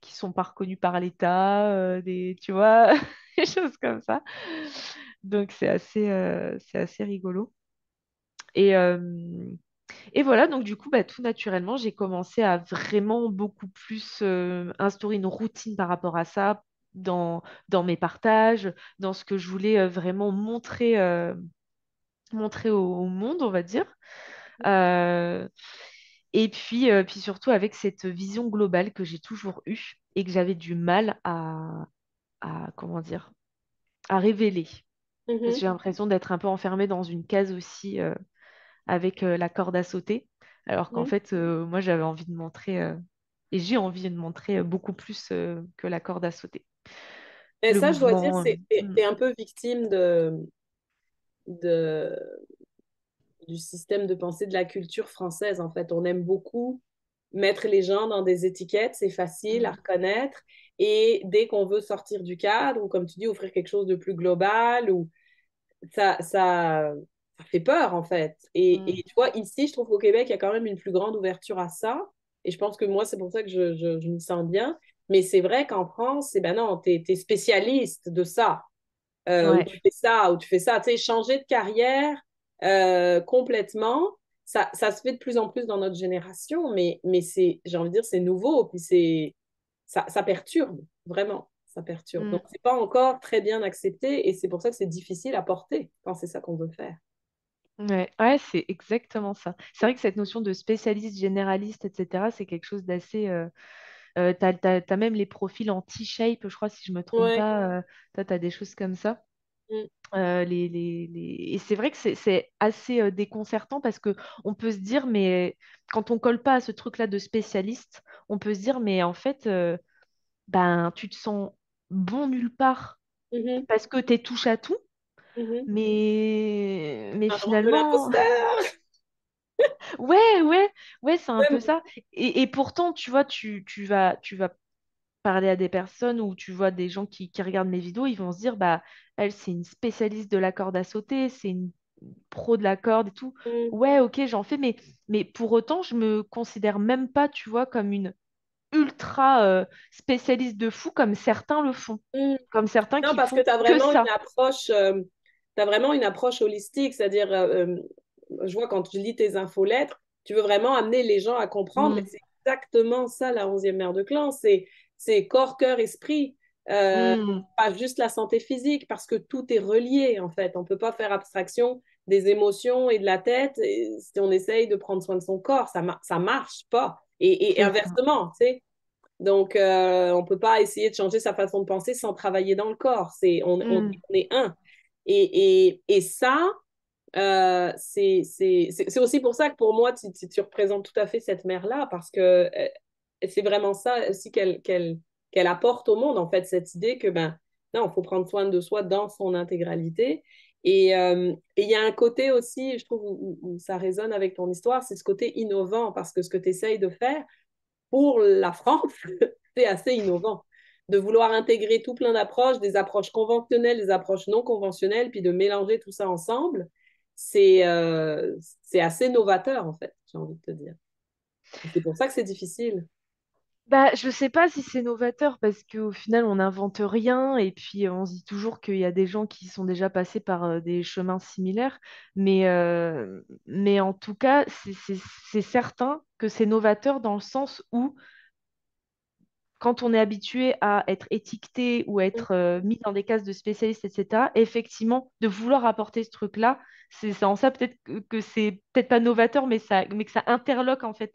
Speaker 2: qui sont pas reconnues par l'État, tu vois, des choses comme ça. Donc c'est assez rigolo. Et, euh, et voilà, donc du coup, bah, tout naturellement, j'ai commencé à vraiment beaucoup plus instaurer une routine par rapport à ça dans mes partages, dans ce que je voulais vraiment montrer. montrer au monde, on va dire. Euh, et puis surtout avec cette vision globale que j'ai toujours eue et que j'avais du mal comment dire, à révéler. Parce que
Speaker 1: Mhm,
Speaker 2: j'ai l'impression d'être un peu enfermée dans une case aussi avec la corde à sauter. Alors qu'en
Speaker 1: mhm.
Speaker 2: fait, moi, j'avais envie de montrer, et j'ai envie de montrer beaucoup plus que la corde à sauter.
Speaker 1: Et
Speaker 2: Le
Speaker 1: ça, je dois dire,
Speaker 2: mouvement.
Speaker 1: t'es un peu victime de, du système de pensée de la culture française. En fait, on aime beaucoup mettre les gens dans des étiquettes, c'est facile à
Speaker 2: Mm,
Speaker 1: reconnaître. Et dès qu'on veut sortir du cadre, ou comme tu dis, offrir quelque chose de plus global, ou ça fait peur, en fait. Et
Speaker 2: mm,
Speaker 1: tu vois, ici, je trouve qu'au Québec, il y a quand même une plus grande ouverture à ça. Et je pense que moi, c'est pour ça que je me sens bien. Mais c'est vrai qu'en France, c'est ben non, t'es spécialiste de ça, ou
Speaker 2: ouais.
Speaker 1: tu fais ça, ou tu fais ça. Tu sais, changer de carrière complètement, ça se fait de plus en plus dans notre génération, mais c'est, j'ai envie de dire, c'est nouveau, puis ça perturbe, vraiment, ça perturbe. Donc,
Speaker 2: Mm,
Speaker 1: c'est pas encore très bien accepté, et c'est pour ça que c'est difficile à porter quand c'est ça qu'on veut faire.
Speaker 2: ouais, ouais, c'est exactement ça. C'est vrai que cette notion de spécialiste, généraliste, etc., c'est quelque chose d'assez. T'as même les profils en T-shape, je crois, si je me trompe
Speaker 1: Ouais.
Speaker 2: pas. T'as des choses comme ça.
Speaker 1: Mm,
Speaker 2: Et c'est vrai que c'est assez déconcertant parce que on peut se dire, mais quand on colle pas à ce truc-là de spécialiste, on peut se dire, mais en fait, ben, tu te sens bon nulle part
Speaker 1: mhm,
Speaker 2: parce que tu es touche à tout,
Speaker 1: mhm.
Speaker 2: mais
Speaker 1: Syndrome de
Speaker 2: finalement,
Speaker 1: l'imposteur.
Speaker 2: ouais, ouais, ouais, c'est un peu
Speaker 1: Ouais.
Speaker 2: ça. Et pourtant, tu vois, tu vas parler à des personnes ou tu vois des gens qui regardent mes vidéos, ils vont se dire, bah, elle, c'est une spécialiste de la corde à sauter, c'est une pro de la corde et tout.
Speaker 1: Mm,
Speaker 2: Ouais, ok, j'en fais, mais pour autant, je me considère même pas, tu vois, comme une ultra spécialiste de fou comme certains le font,
Speaker 1: mm.
Speaker 2: comme certains
Speaker 1: Non,
Speaker 2: qui
Speaker 1: parce que
Speaker 2: font
Speaker 1: tu as
Speaker 2: que
Speaker 1: vraiment une
Speaker 2: ça.
Speaker 1: approche, t'as vraiment une approche holistique, c'est-à-dire, je vois quand tu lis tes infolettres, tu veux vraiment amener les gens à comprendre, mais
Speaker 2: Mm,
Speaker 1: c'est exactement ça, la 11e mère de clan, c'est corps, cœur, esprit, euh,
Speaker 2: mm,
Speaker 1: pas juste la santé physique, parce que tout est relié, en fait. On ne peut pas faire abstraction des émotions et de la tête si on essaye de prendre soin de son corps, ça marche pas. Et
Speaker 2: c'est ça.
Speaker 1: inversement, tu sais. Donc, on ne peut pas essayer de changer sa façon de penser sans travailler dans le corps.
Speaker 2: Mm,
Speaker 1: On est un. Et ça, c'est aussi pour ça que pour moi, tu représentes tout à fait cette mère-là, parce que c'est vraiment ça aussi qu'elle apporte au monde, en fait, cette idée que, ben, non, il faut prendre soin de soi dans son intégralité. Et il y a un côté aussi, je trouve, où ça résonne avec ton histoire, c'est ce côté innovant, parce que ce que tu essayes de faire, pour la France, c'est assez innovant. De vouloir intégrer tout plein d'approches, des approches conventionnelles, des approches non conventionnelles, puis de mélanger tout ça ensemble, c'est assez novateur, en fait, j'ai envie de te dire. Et c'est pour ça que c'est difficile.
Speaker 2: Bah, je sais pas si c'est novateur parce qu'au final, on n'invente rien et puis on se dit toujours qu'il y a des gens qui sont déjà passés par des chemins similaires. Mais en tout cas, c'est certain que c'est novateur dans le sens où quand on est habitué à être étiqueté ou à être mis dans des cases de spécialistes, etc., effectivement, de vouloir apporter ce truc-là, c'est en ça peut-être que c'est peut-être pas novateur, mais que ça interloque en fait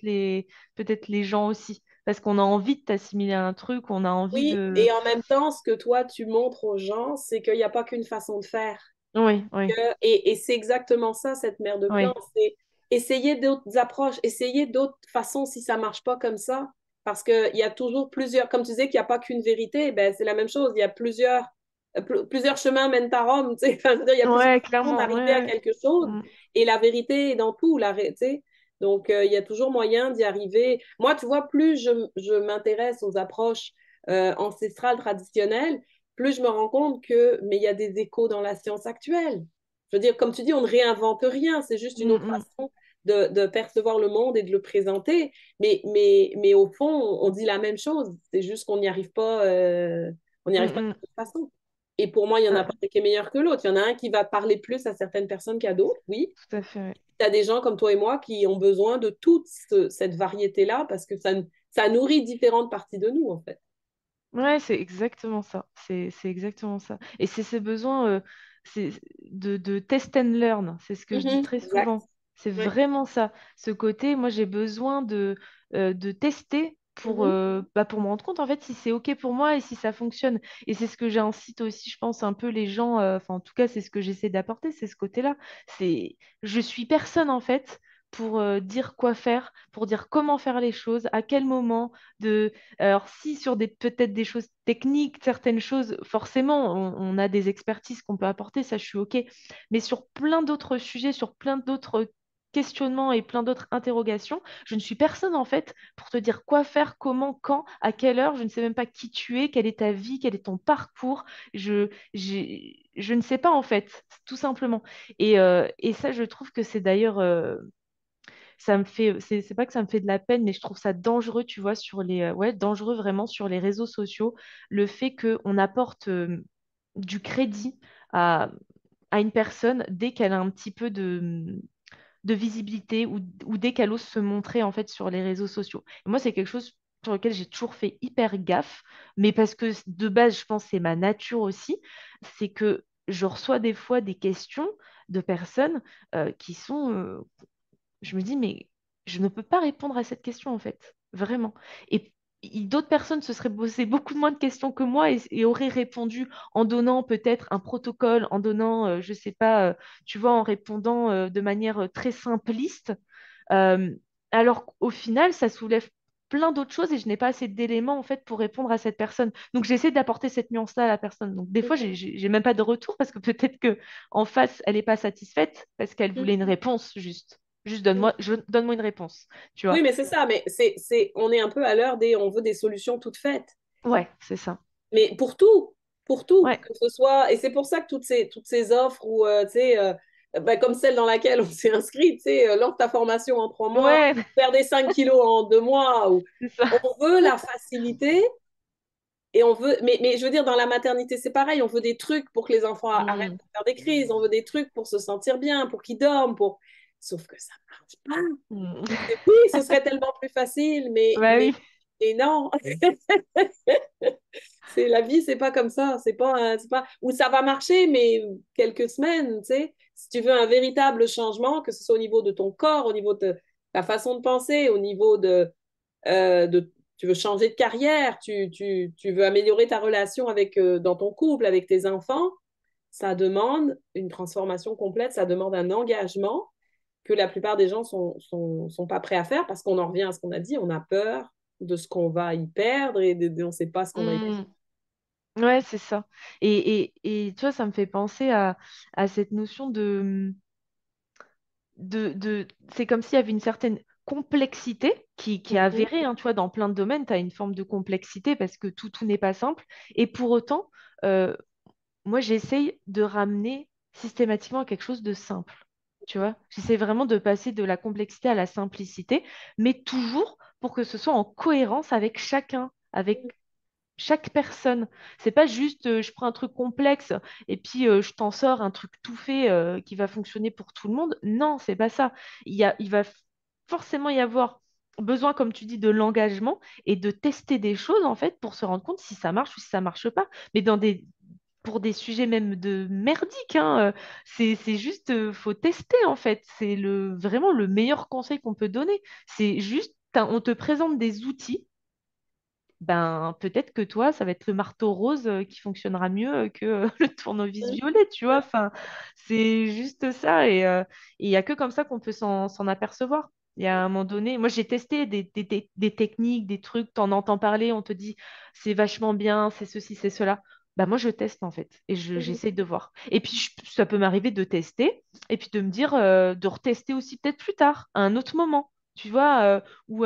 Speaker 2: peut-être les gens aussi. Parce qu'on a envie de t'assimiler à un truc, on a envie
Speaker 1: Oui,
Speaker 2: de...
Speaker 1: et en même temps, ce que toi, tu montres aux gens, c'est qu'il n'y a pas qu'une façon de faire.
Speaker 2: Oui, oui,
Speaker 1: Et c'est exactement ça, cette mère de clan.
Speaker 2: oui.
Speaker 1: C'est essayer d'autres approches, essayer d'autres façons si ça marche pas comme ça. Parce qu'il y a toujours plusieurs, comme tu disais qu'il n'y a pas qu'une vérité, ben, c'est la même chose. Il y a plusieurs chemins mènent à Rome. Tu sais. Enfin, je veux dire, il y a plusieurs
Speaker 2: Ouais,
Speaker 1: façons
Speaker 2: clairement, ouais,
Speaker 1: d'arriver à
Speaker 2: ouais.
Speaker 1: quelque chose.
Speaker 2: Mm,
Speaker 1: Et la vérité est dans tout. Tu sais. Donc, il y a toujours moyen d'y arriver. Moi, tu vois, plus je m'intéresse aux approches ancestrales, traditionnelles, plus je me rends compte mais il y a des échos dans la science actuelle. Je veux dire, comme tu dis, on ne réinvente rien, c'est juste une
Speaker 2: mm,
Speaker 1: autre
Speaker 2: mm,
Speaker 1: façon de percevoir le monde et de le présenter. Mais au fond, on dit la même chose. C'est juste qu'on n'y arrive pas, on n'y
Speaker 2: mm,
Speaker 1: arrive pas de
Speaker 2: mm.
Speaker 1: toute façon. Et pour moi, il n'y en a
Speaker 2: Euh,
Speaker 1: pas un qui est meilleur que l'autre. Il y en a un qui va parler plus à certaines personnes qu'à d'autres, oui.
Speaker 2: Tout à fait, ouais.
Speaker 1: Tu as des gens comme toi et moi qui ont besoin de toute cette variété-là parce que ça nourrit différentes parties de nous, en fait.
Speaker 2: Ouais, c'est exactement ça. C'est exactement ça. Et c'est ces besoins. c'est de test and learn, c'est ce que je dis
Speaker 1: Mhm,
Speaker 2: très
Speaker 1: exact.
Speaker 2: souvent. C'est
Speaker 1: Ouais.
Speaker 2: vraiment ça. Ce côté, moi, j'ai besoin de tester
Speaker 1: Mhm,
Speaker 2: pour me rendre compte, en fait, si c'est OK pour moi et si ça fonctionne. Et c'est ce que j'incite aussi, je pense, un peu les gens, enfin, en tout cas, c'est ce que j'essaie d'apporter, c'est ce côté-là. Je suis personne, en fait, pour dire quoi faire, pour dire comment faire les choses, à quel moment, alors, si sur peut-être des choses techniques, certaines choses, forcément, on a des expertises qu'on peut apporter, ça, je suis OK. Mais sur plein d'autres sujets, sur plein d'autres questionnements et plein d'autres interrogations, je ne suis personne, en fait, pour te dire quoi faire, comment, quand, à quelle heure. Je ne sais même pas qui tu es, quelle est ta vie, quel est ton parcours. Je ne sais pas, en fait, tout simplement. Et ça, je trouve que c'est d'ailleurs ça me fait, c'est pas que ça me fait de la peine, mais je trouve ça dangereux, tu vois, ouais, dangereux vraiment sur les réseaux sociaux, le fait qu'on apporte du crédit à, à une personne dès qu'elle a un petit peu de visibilité ou dès qu'elle ose se montrer en fait sur les réseaux sociaux. Et moi, c'est quelque chose sur lequel j'ai toujours fait hyper gaffe, mais parce que de base, je pense que c'est ma nature aussi, c'est que je reçois des fois des questions de personnes qui sont je me dis, mais je ne peux pas répondre à cette question, en fait, vraiment. Et d'autres personnes se seraient posé beaucoup moins de questions que moi et auraient répondu en donnant peut-être un protocole, en donnant, je sais pas, tu vois, en répondant de manière très simpliste. Euh, alors qu'au final, ça soulève plein d'autres choses et je n'ai pas assez d'éléments en fait pour répondre à cette personne. Donc j'essaie d'apporter cette nuance-là à la personne. Donc des fois,
Speaker 1: mhm,
Speaker 2: j'ai même pas de retour parce que peut-être que en face, elle n'est pas satisfaite parce qu'elle voulait une
Speaker 1: mhm,
Speaker 2: réponse juste. Juste
Speaker 1: mhm.
Speaker 2: donne-moi une réponse, tu vois.
Speaker 1: Oui, mais c'est ça, mais on est un peu à l'heure on veut des solutions toutes faites.
Speaker 2: Ouais, c'est ça.
Speaker 1: Mais pour tout,
Speaker 2: Ouais.
Speaker 1: que ce soit, et c'est pour ça que toutes ces offres, ou, tu sais, ben, comme celle dans laquelle on s'est inscrit, tu sais, lance ta formation en 3 mois,
Speaker 2: Ouais,
Speaker 1: perdre 5 kilos en 2 mois, ou,
Speaker 2: c'est ça.
Speaker 1: on veut la facilité, et on veut, mais je veux dire, dans la maternité, c'est pareil, on veut des trucs pour que les enfants arrêtent
Speaker 2: Mm,
Speaker 1: de faire des crises, on veut des trucs pour se sentir bien, pour qu'ils dorment, sauf que ça marche pas.
Speaker 2: mm.
Speaker 1: Oui, ce serait tellement plus facile,
Speaker 2: Bah oui.
Speaker 1: et non. C'est la vie, c'est pas comme ça. C'est pas, ou ça va marcher, mais quelques semaines, tu sais. Si tu veux un véritable changement, que ce soit au niveau de ton corps, au niveau de ta façon de penser, au niveau tu veux changer de carrière, tu veux améliorer ta relation dans ton couple, avec tes enfants, ça demande une transformation complète, ça demande un engagement que la plupart des gens sont pas prêts à faire parce qu'on en revient à ce qu'on a dit, on a peur de ce qu'on va y perdre on ne sait pas ce qu'on va y perdre.
Speaker 2: Mm. Ouais, c'est ça. Et tu vois, ça me fait penser à cette notion c'est comme s'il y avait une certaine complexité qui est
Speaker 1: Mhm.
Speaker 2: avérée, hein, tu vois, dans plein de domaines, tu as une forme de complexité parce que tout n'est pas simple. Et pour autant, euh, moi, j'essaye de ramener systématiquement à quelque chose de simple. Tu vois, j'essaie vraiment de passer de la complexité à la simplicité, mais toujours pour que ce soit en cohérence avec chacun, avec chaque personne. C'est pas juste je prends un truc complexe et puis je t'en sors un truc tout fait qui va fonctionner pour tout le monde. Non, c'est pas ça. Il va forcément y avoir besoin, comme tu dis, de l'engagement et de tester des choses en fait pour se rendre compte si ça marche ou si ça marche pas. Mais pour des sujets même de merdiques, hein, c'est juste, faut tester en fait. C'est vraiment le meilleur conseil qu'on peut donner. C'est juste, on te présente des outils ben peut-être que toi, ça va être le marteau rose qui fonctionnera mieux que le tournevis violet, tu vois. Enfin, c'est juste ça. Et il n'y a que comme ça qu'on peut s'en apercevoir. Il y a un moment donné, moi j'ai testé des techniques, des trucs, t'en entends parler, on te dit c'est vachement bien, c'est ceci, c'est cela. Bah moi je teste en fait et j'essaye de voir. Et puis ça peut m'arriver de tester et puis de me dire de retester aussi peut-être plus tard, à un autre moment, tu vois, ou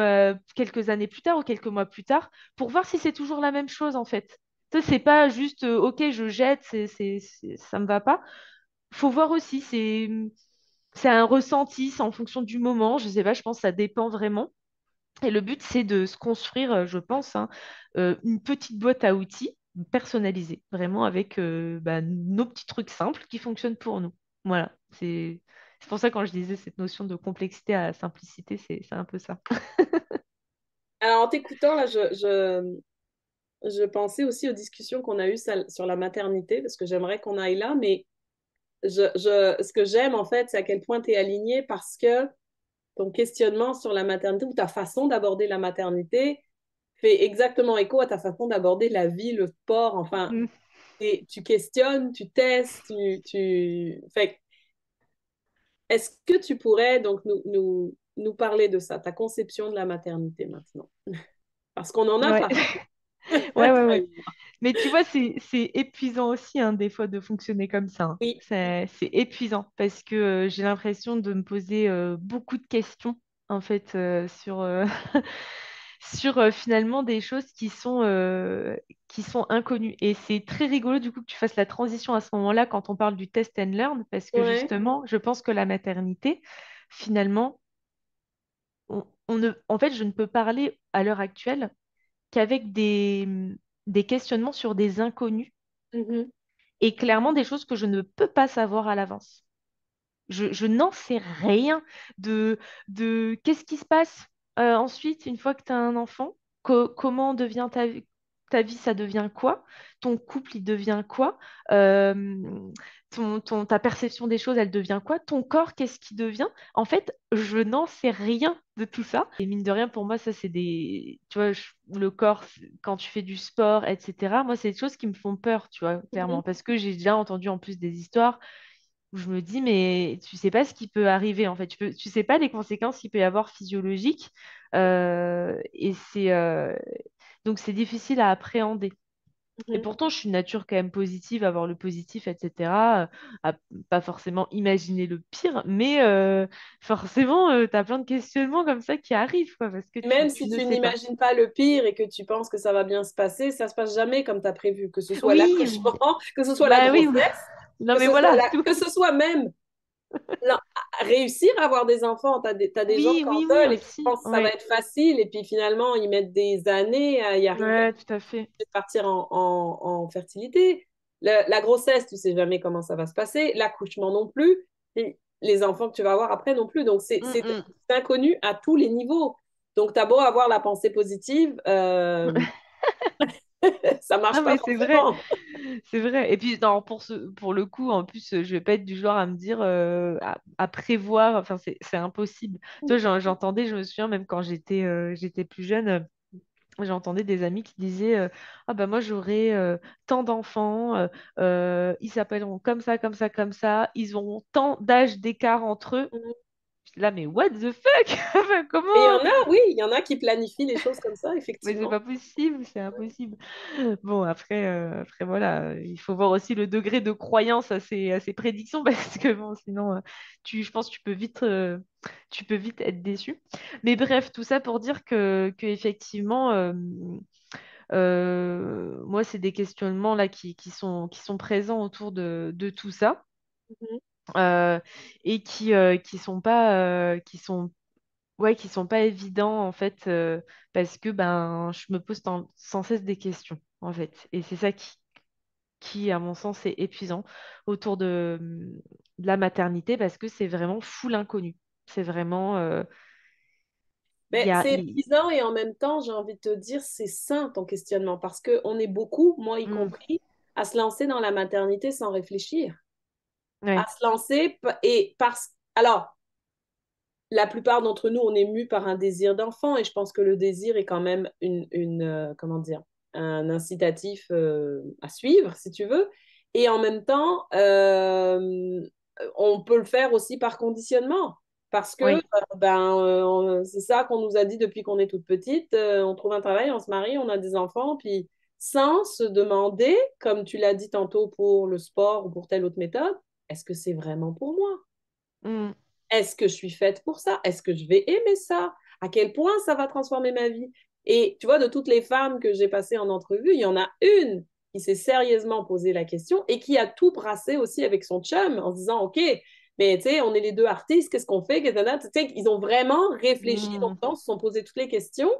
Speaker 2: quelques années plus tard ou quelques mois plus tard pour voir si c'est toujours la même chose en fait. Tu sais, c'est pas juste ok, je jette, ça me va pas. Faut voir aussi, c'est un ressenti, c'est en fonction du moment. Je sais pas, je pense que ça dépend vraiment. Et le but, c'est de se construire, je pense, hein, une petite boîte à outils personnalisée, vraiment avec bah, nos petits trucs simples qui fonctionnent pour nous. Voilà, c'est pour ça quand je disais cette notion de complexité à simplicité, c'est un peu ça.
Speaker 1: Alors, en t'écoutant, là, je pensais aussi aux discussions qu'on a eues sur la maternité, parce que j'aimerais qu'on aille là, mais ce que j'aime, en fait, c'est à quel point tu es aligné parce que ton questionnement sur la maternité ou ta façon d'aborder la maternité fait exactement écho à ta façon d'aborder la vie, le sport. Enfin,
Speaker 2: Mm.
Speaker 1: tu questionnes, tu testes, Fait, est-ce que tu pourrais donc nous parler de ça, ta conception de la maternité maintenant? Parce qu'on en a
Speaker 2: Ouais,
Speaker 1: parlé.
Speaker 2: ouais, ouais,
Speaker 1: Toi
Speaker 2: ouais.
Speaker 1: et moi.
Speaker 2: Mais tu vois, c'est épuisant aussi, hein, des fois, de fonctionner comme ça, hein.
Speaker 1: Oui,
Speaker 2: C'est épuisant parce que j'ai l'impression de me poser beaucoup de questions, en fait, sur, sur finalement des choses qui sont inconnues. Et c'est très rigolo, du coup, que tu fasses la transition à ce moment-là quand on parle du test and learn, parce que
Speaker 1: ouais.
Speaker 2: justement, je pense que la maternité, finalement, en fait, je ne peux parler à l'heure actuelle qu'avec des questionnements sur des inconnus
Speaker 1: Mhm,
Speaker 2: et clairement des choses que je ne peux pas savoir à l'avance. Je n'en sais rien de qu'est-ce qui se passe ensuite, une fois que tu as un enfant, comment devient ta vie, ça devient quoi? Ton couple, il devient quoi? Euh, ta perception des choses, elle devient quoi? Ton corps, qu'est-ce qui devient? En fait, je n'en sais rien de tout ça. Et mine de rien, pour moi, ça, c'est des... Tu vois, le corps, quand tu fais du sport, etc., moi, c'est des choses qui me font peur, tu vois,
Speaker 1: mhm,
Speaker 2: clairement. Parce que j'ai déjà entendu en plus des histoires où je me dis, mais tu sais pas ce qui peut arriver en fait. Tu sais pas les conséquences qu'il peut y avoir physiologiques. Et donc c'est difficile à appréhender. Et
Speaker 1: mhm.
Speaker 2: pourtant, je suis de nature quand même positive, à voir le positif, etc. À pas forcément imaginer le pire, mais forcément, tu as plein de questionnements comme ça qui arrivent, quoi, parce que
Speaker 1: Même
Speaker 2: tu
Speaker 1: si
Speaker 2: ne
Speaker 1: tu
Speaker 2: sais pas.
Speaker 1: n'imagines pas le pire et que tu penses que ça va bien se passer, ça se passe jamais comme tu as prévu, que ce soit
Speaker 2: Oui,
Speaker 1: l'accouchement, que ce soit la
Speaker 2: bah oui,
Speaker 1: grossesse,
Speaker 2: non mais voilà, tout.
Speaker 1: que ce soit même la- réussir à avoir des enfants. T'as des gens
Speaker 2: Oui,
Speaker 1: qui en
Speaker 2: oui, oui,
Speaker 1: veulent et qui
Speaker 2: aussi.
Speaker 1: pensent que ça va
Speaker 2: Ouais,
Speaker 1: être facile et puis finalement ils mettent des années à y arriver
Speaker 2: ouais, tout à fait.
Speaker 1: de partir en fertilité. La grossesse, tu sais jamais comment ça va se passer. L'accouchement non plus. Et les enfants que tu vas avoir après non plus. Donc,
Speaker 2: Mm, mm.
Speaker 1: c'est inconnu à tous les niveaux. Donc, tu as beau avoir la pensée positive, ça marche
Speaker 2: Non,
Speaker 1: pas
Speaker 2: mais c'est vrai.
Speaker 1: forcément.
Speaker 2: C'est vrai. Et puis, non, pour le coup, en plus, je vais pas être du genre à me dire, à prévoir. Enfin, c'est impossible. Tu vois, j'entendais, je me souviens, même quand j'étais plus jeune, j'entendais des amis qui disaient, ah bah moi, j'aurai tant d'enfants, ils s'appelleront comme ça, comme ça, comme ça, ils auront tant d'âge d'écart entre eux. Là, mais what the fuck? Enfin,
Speaker 1: Et il y
Speaker 2: comment?
Speaker 1: en a, oui, il y en a qui planifient les choses comme ça,
Speaker 2: Mais c'est
Speaker 1: effectivement.
Speaker 2: pas possible, c'est impossible. Bon, après voilà, il faut voir aussi le degré de croyance à ces prédictions parce que bon, sinon, je pense que tu peux vite être déçu. Mais bref, tout ça pour dire que effectivement, moi, c'est des questionnements là qui sont présents autour de tout ça
Speaker 1: Mhm.
Speaker 2: euh, et qui sont ouais, qui sont pas évidents en fait, parce que ben je me pose sans cesse des questions en fait. Et c'est ça qui, à mon sens, est épuisant autour de la maternité parce que c'est vraiment full inconnu. C'est vraiment il
Speaker 1: Mais
Speaker 2: y a,
Speaker 1: c'est
Speaker 2: il-
Speaker 1: épuisant et en même temps, j'ai envie de te dire, c'est sain ton questionnement parce qu'on est beaucoup, moi y
Speaker 2: Hmm,
Speaker 1: compris, à se lancer dans la maternité sans réfléchir. À
Speaker 2: ouais,
Speaker 1: se lancer et parce... Alors, la plupart d'entre nous, on est mus par un désir d'enfant et je pense que le désir est quand même comment dire, un incitatif à suivre, si tu veux. Et en même temps, on peut le faire aussi par conditionnement. Parce que
Speaker 2: oui,
Speaker 1: c'est ça qu'on nous a dit depuis qu'on est toute petite. On trouve un travail, on se marie, on a des enfants, puis sans se demander, comme tu l'as dit tantôt pour le sport ou pour telle autre méthode, est-ce que c'est vraiment pour moi?
Speaker 2: hmm,
Speaker 1: Est-ce que je suis faite pour ça? Est-ce que je vais aimer ça? À quel point ça va transformer ma vie? Et tu vois, de toutes les femmes que j'ai passées en entrevue, il y en a une qui s'est sérieusement posé la question et qui a tout brassé aussi avec son chum en se disant, OK, mais tu sais, on est les deux artistes, qu'est-ce qu'on fait? Tu sais, ils ont vraiment réfléchi
Speaker 2: hmm,
Speaker 1: longtemps, se sont posé toutes les questions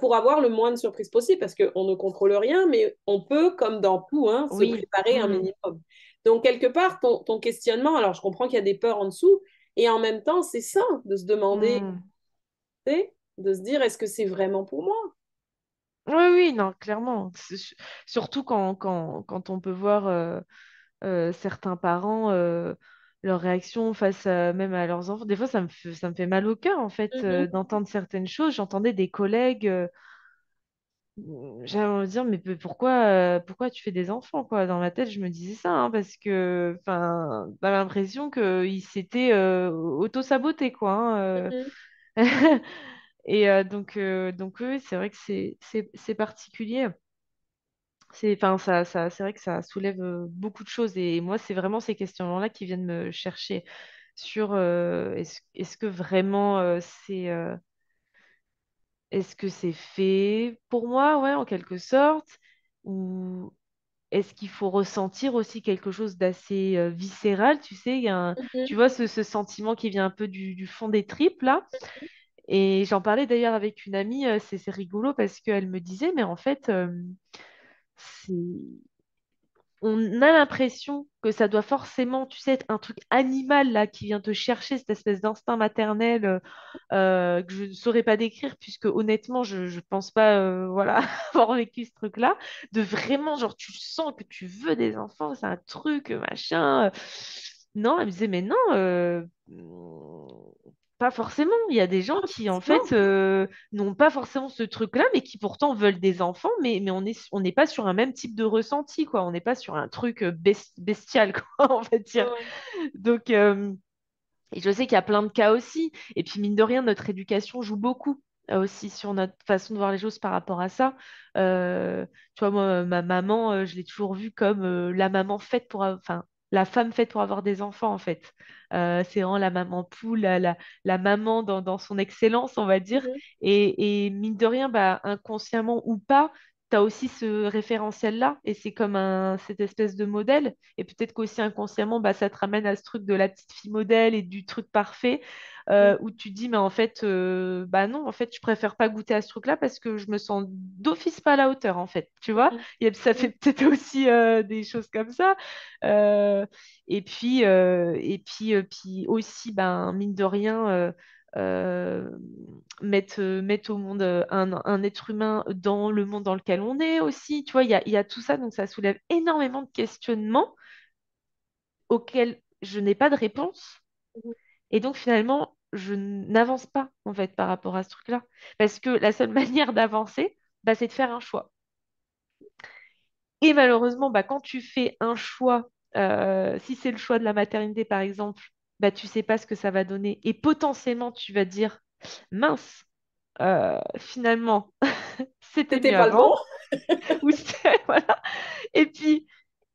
Speaker 1: pour avoir le moins de surprises possible parce qu'on ne contrôle rien, mais on peut, comme dans tout, hein, se
Speaker 2: oui,
Speaker 1: préparer un
Speaker 2: hmm,
Speaker 1: minimum. Donc, quelque part, ton questionnement, alors je comprends qu'il y a des peurs en dessous, et en même temps, c'est ça, de se demander,
Speaker 2: hmm.
Speaker 1: tu sais, de se dire, est-ce que c'est vraiment pour moi?
Speaker 2: Oui, oui, non, clairement. Surtout quand on peut voir. certains parents, leur réaction face même à leurs enfants. Des fois, ça me fait mal au cœur, en fait,
Speaker 1: Mhm,
Speaker 2: d'entendre certaines choses. J'entendais des collègues, j'allais me dire, mais pourquoi tu fais des enfants, quoi? Dans ma tête, je me disais ça, hein, parce que, enfin, t'as l'impression qu'ils s'étaient auto-sabotés, quoi, hein.
Speaker 1: mhm,
Speaker 2: Et donc oui, c'est vrai que c'est particulier. Enfin, c'est vrai que ça soulève beaucoup de choses. Et moi, c'est vraiment ces questions-là qui viennent me chercher sur est-ce que vraiment est-ce que c'est fait pour moi, ouais, en quelque sorte, ou est-ce qu'il faut ressentir aussi quelque chose d'assez viscéral, tu sais, tu
Speaker 1: mhm,
Speaker 2: vois, ce sentiment qui vient un peu du fond des tripes, là. Et j'en parlais d'ailleurs avec une amie, c'est rigolo parce qu'elle me disait, mais en fait, c'est on a l'impression que ça doit forcément, tu sais, être un truc animal là qui vient te chercher, cette espèce d'instinct maternel que je ne saurais pas décrire, puisque honnêtement, je ne pense pas voilà, avoir vécu ce truc-là, de vraiment, genre, tu sens que tu veux des enfants, c'est un truc, machin. Non, elle me disait, mais non, pas forcément. Il y a des gens qui, en fait,
Speaker 1: effectivement.
Speaker 2: n'ont pas forcément ce truc-là, mais qui pourtant veulent des enfants, mais on n'est pas sur un même type de ressenti, quoi. On n'est pas sur un truc bestial, quoi, on va
Speaker 1: Ouais,
Speaker 2: dire.
Speaker 1: ouais.
Speaker 2: Donc, et je sais qu'il y a plein de cas aussi. Et puis, mine de rien, notre éducation joue beaucoup aussi sur notre façon de voir les choses par rapport à ça. Euh, Tu vois, moi, ma maman, je l'ai toujours vue comme la maman faite enfin, la femme faite pour avoir des enfants, en fait. C'est vraiment la maman poule, la maman dans son excellence, on va dire.
Speaker 1: Mhm,
Speaker 2: Et mine de rien, bah, inconsciemment ou pas, tu as aussi ce référentiel-là. Et c'est comme cette espèce de modèle. Et peut-être qu'aussi inconsciemment, bah, ça te ramène à ce truc de la petite fille modèle et du truc parfait, où tu dis, mais en fait, bah non, en fait, je préfère pas goûter à ce truc-là parce que je me sens d'office pas à la hauteur, en fait. Tu vois?
Speaker 1: mhm,
Speaker 2: Ça fait
Speaker 1: mhm,
Speaker 2: peut-être aussi des choses comme ça. Euh, puis aussi, ben, mine de rien, euh, mettre au monde un être humain dans le monde dans lequel on est aussi. Tu vois, il y a tout ça, donc ça soulève énormément de questionnements auxquels je n'ai pas de réponse.
Speaker 1: mhm.
Speaker 2: Et donc finalement, je n'avance pas en fait par rapport à ce truc-là. Parce que la seule manière d'avancer, bah, c'est de faire un choix. Et malheureusement, bah, quand tu fais un choix, si c'est le choix de la maternité par exemple, bah, tu sais pas ce que ça va donner. Et potentiellement, tu vas dire, mince, finalement, c'était
Speaker 1: C'était
Speaker 2: mieux
Speaker 1: pas le
Speaker 2: avant.
Speaker 1: bon.
Speaker 2: Ou voilà. Et puis,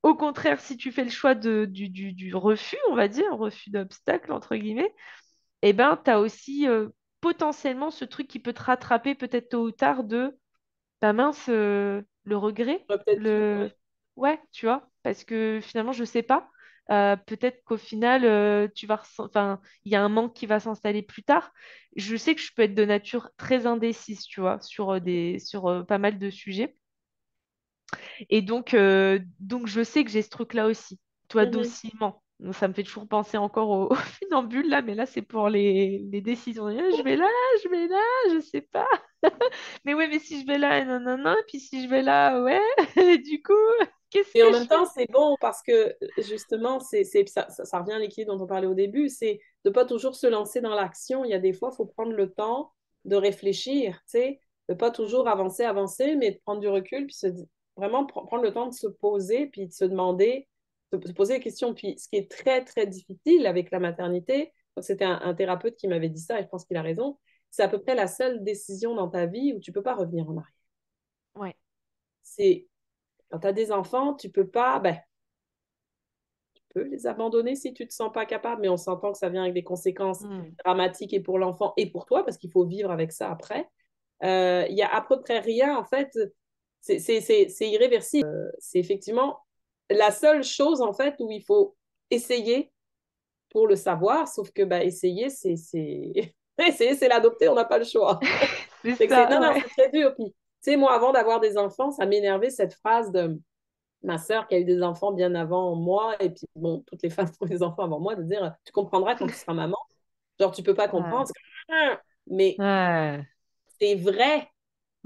Speaker 2: au contraire, si tu fais le choix du refus, on va dire, refus d'obstacle, entre guillemets, eh ben, tu as aussi potentiellement ce truc qui peut te rattraper peut-être tôt ou tard de, bah mince, le regret,
Speaker 1: J'aurais peut-être dû,
Speaker 2: le...
Speaker 1: ouais.
Speaker 2: Ouais, tu vois, parce que finalement, je sais pas. Peut-être qu'au final, enfin, il y a un manque qui va s'installer plus tard. Je sais que je peux être de nature très indécise, tu vois, sur pas mal de sujets. Et donc je sais que j'ai ce truc-là aussi, toi,
Speaker 1: Mhm.
Speaker 2: docilement. Donc, ça me fait toujours penser encore au funambule, là, mais là, c'est pour les décisions. Je vais là, je vais là, je sais pas. Mais ouais, mais si je vais là, non, non, non, puis si je vais là, ouais, et du coup, qu'est-ce
Speaker 1: Et en
Speaker 2: que je
Speaker 1: même temps,
Speaker 2: fais?
Speaker 1: c'est bon parce que justement, ça revient à l'équilibre dont on parlait au début, c'est de pas toujours se lancer dans l'action. Il y a des fois, il faut prendre le temps de réfléchir, tu sais, de pas toujours avancer, avancer, mais de prendre du recul, puis vraiment prendre le temps de se poser, puis de se demander, de se poser des questions. Puis ce qui est très, très difficile avec la maternité, c'était un thérapeute qui m'avait dit ça, et je pense qu'il a raison, c'est à peu près la seule décision dans ta vie où tu peux pas revenir en arrière.
Speaker 2: Ouais.
Speaker 1: C'est quand tu as des enfants, tu peux pas, ben, peux les abandonner si tu ne te sens pas capable, mais on s'entend que ça vient avec des conséquences
Speaker 2: Hmm.
Speaker 1: dramatiques et pour l'enfant et pour toi, parce qu'il faut vivre avec ça après. Il y a à peu près rien, en fait, c'est irréversible. C'est effectivement la seule chose, en fait, où il faut essayer pour le savoir, sauf que bah, essayer, essayer, c'est l'adopter, on n'a pas le choix.
Speaker 2: C'est
Speaker 1: Non,
Speaker 2: ça,
Speaker 1: non,
Speaker 2: ouais.
Speaker 1: c'est très dur. Puis, tu sais, moi, avant d'avoir des enfants, ça m'énervait cette phrase de ma sœur qui a eu des enfants bien avant moi, et puis bon, toutes les femmes qui ont des enfants avant moi, de dire tu comprendras quand tu seras maman. Genre, tu peux pas
Speaker 2: Ouais.
Speaker 1: comprendre. Mais
Speaker 2: Ouais.
Speaker 1: c'est vrai,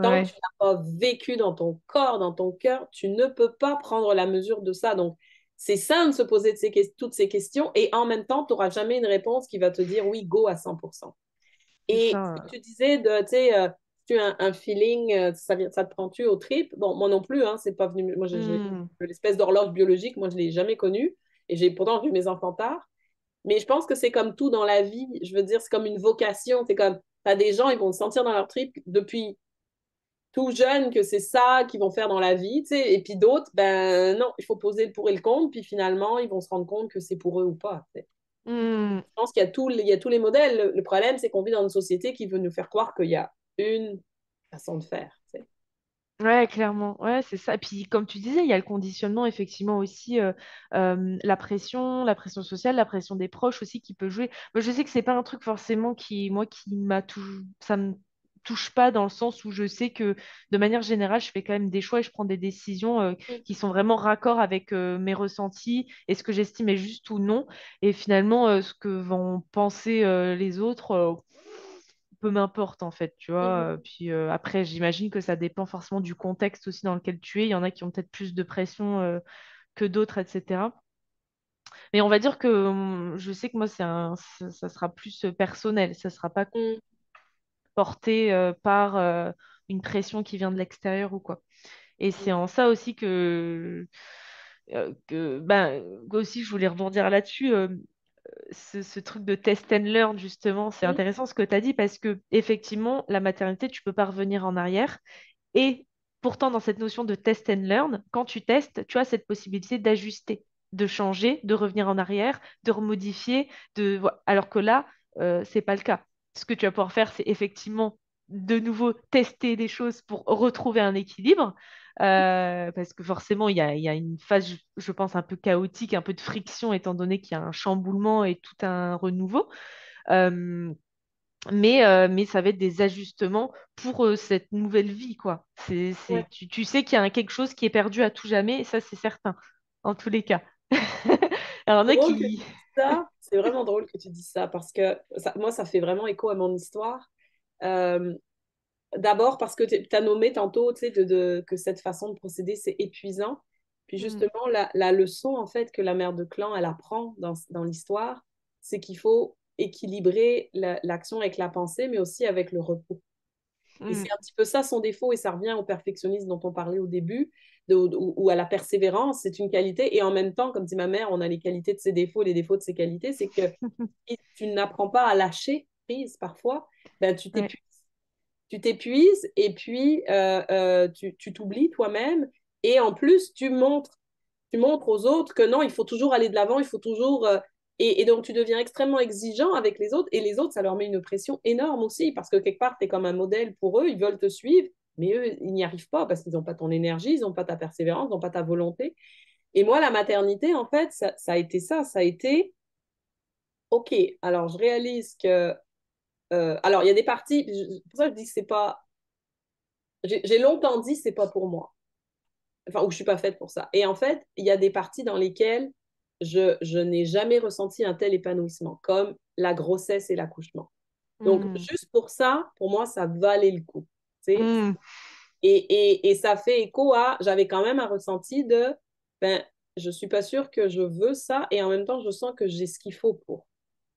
Speaker 1: tant que tu
Speaker 2: Ouais.
Speaker 1: n'as pas vécu dans ton corps, dans ton cœur, tu ne peux pas prendre la mesure de ça. Donc, c'est sain de se poser toutes ces questions et en même temps, tu n'auras jamais une réponse qui va te dire oui, go à 100%.
Speaker 2: C'est
Speaker 1: Et ce
Speaker 2: ça.
Speaker 1: que tu disais de, tu sais, tu as un feeling, ça te prend-tu au trip? Bon, moi non plus, hein, c'est pas venu. Moi,
Speaker 2: Hmm.
Speaker 1: l'espèce d'horloge biologique, moi, je l'ai jamais connue. Et j'ai pourtant vu mes enfants tard. Mais je pense que c'est comme tout dans la vie. Je veux dire, c'est comme une vocation. C'est comme, t'as des gens, ils vont se sentir dans leur trip depuis tout jeune que c'est ça qu'ils vont faire dans la vie, tu sais. Et puis d'autres, ben non, il faut poser le pour et le contre. Puis finalement, ils vont se rendre compte que c'est pour eux ou pas, tu sais.
Speaker 2: Hmm.
Speaker 1: Je pense qu'il y a, il y a tous les modèles. Le problème, c'est qu'on vit dans une société qui veut nous faire croire qu'il y a une façon de faire. Tu sais.
Speaker 2: Ouais, clairement. Ouais, c'est ça. Et puis, comme tu disais, il y a le conditionnement, effectivement, aussi, la pression sociale, la pression des proches aussi qui peut jouer. Moi, je sais que c'est pas un truc forcément qui, moi, qui m'a touché, ça me touche pas dans le sens où je sais que, de manière générale, je fais quand même des choix et je prends des décisions,
Speaker 1: Mm,
Speaker 2: qui sont vraiment raccord avec, mes ressentis et ce que j'estime est juste ou non. Et finalement, ce que vont penser, les autres, peu m'importe en fait, tu vois.
Speaker 1: mhm,
Speaker 2: Puis après, j'imagine que ça dépend forcément du contexte aussi dans lequel tu es. Il y en a qui ont peut-être plus de pression, que d'autres, etc. Mais on va dire que je sais que moi, ça sera plus personnel. Ça sera pas
Speaker 1: mm,
Speaker 2: porté par une pression qui vient de l'extérieur ou quoi. Et
Speaker 1: mm,
Speaker 2: c'est en ça aussi ben, aussi, je voulais rebondir là-dessus. Ce truc de test and learn, justement, c'est
Speaker 1: mm,
Speaker 2: intéressant ce que tu as dit parce que effectivement, la maternité, tu peux pas revenir en arrière. Et pourtant, dans cette notion de test and learn, quand tu testes, tu as cette possibilité d'ajuster, de changer, de revenir en arrière, de remodifier, alors que là, c'est pas le cas. Ce que tu vas pouvoir faire, c'est effectivement de nouveau tester des choses pour retrouver un équilibre. Parce que forcément, il y a une phase, je pense, un peu chaotique, un peu de friction, étant donné qu'il y a un chamboulement et tout un renouveau. Euh, mais ça va être des ajustements pour cette nouvelle vie, quoi.
Speaker 1: ouais.
Speaker 2: Tu sais qu'il y a quelque chose qui est perdu à tout jamais, et ça, c'est certain, en tous les cas. Alors, il y en a
Speaker 1: Drôle que tu
Speaker 2: qui...
Speaker 1: dis ça. C'est vraiment drôle que tu dises ça parce que moi, ça fait vraiment écho à mon histoire. Euh, D'abord parce que tu as nommé tantôt que cette façon de procéder, c'est épuisant. Puis
Speaker 2: Mm,
Speaker 1: justement, la leçon en fait que la mère de clan, elle apprend dans l'histoire, c'est qu'il faut équilibrer l'action avec la pensée, mais aussi avec le repos. Et
Speaker 2: mm,
Speaker 1: c'est un petit peu ça son défaut, et ça revient au perfectionnisme dont on parlait au début, ou à la persévérance, c'est une qualité. Et en même temps, comme dit ma mère, on a les qualités de ses défauts, les défauts de ses qualités, c'est que si tu n'apprends pas à lâcher prise parfois, ben,
Speaker 2: ouais.
Speaker 1: tu t'épuises et puis tu t'oublies toi-même. Et en plus, tu montres aux autres que non, il faut toujours aller de l'avant, il faut toujours... et donc, tu deviens extrêmement exigeant avec les autres. Et les autres, ça leur met une pression énorme aussi, parce que quelque part, tu es comme un modèle pour eux, ils veulent te suivre, mais eux, ils n'y arrivent pas parce qu'ils n'ont pas ton énergie, ils n'ont pas ta persévérance, ils n'ont pas ta volonté. Et moi, la maternité, en fait, ça a été ça. Ça a été, OK, alors je réalise que... alors, il y a des parties, pour ça je dis que c'est pas... J'ai longtemps dit c'est pas pour moi. Enfin, où je suis pas faite pour ça. Et en fait, il y a des parties dans lesquelles je n'ai jamais ressenti un tel épanouissement, comme la grossesse et l'accouchement. Donc,
Speaker 2: Mm,
Speaker 1: juste pour ça, pour moi, ça valait le coup. Tu sais.
Speaker 2: mm,
Speaker 1: Et ça fait écho à, j'avais quand même un ressenti de, ben, je suis pas sûre que je veux ça, et en même temps, je sens que j'ai ce qu'il faut pour.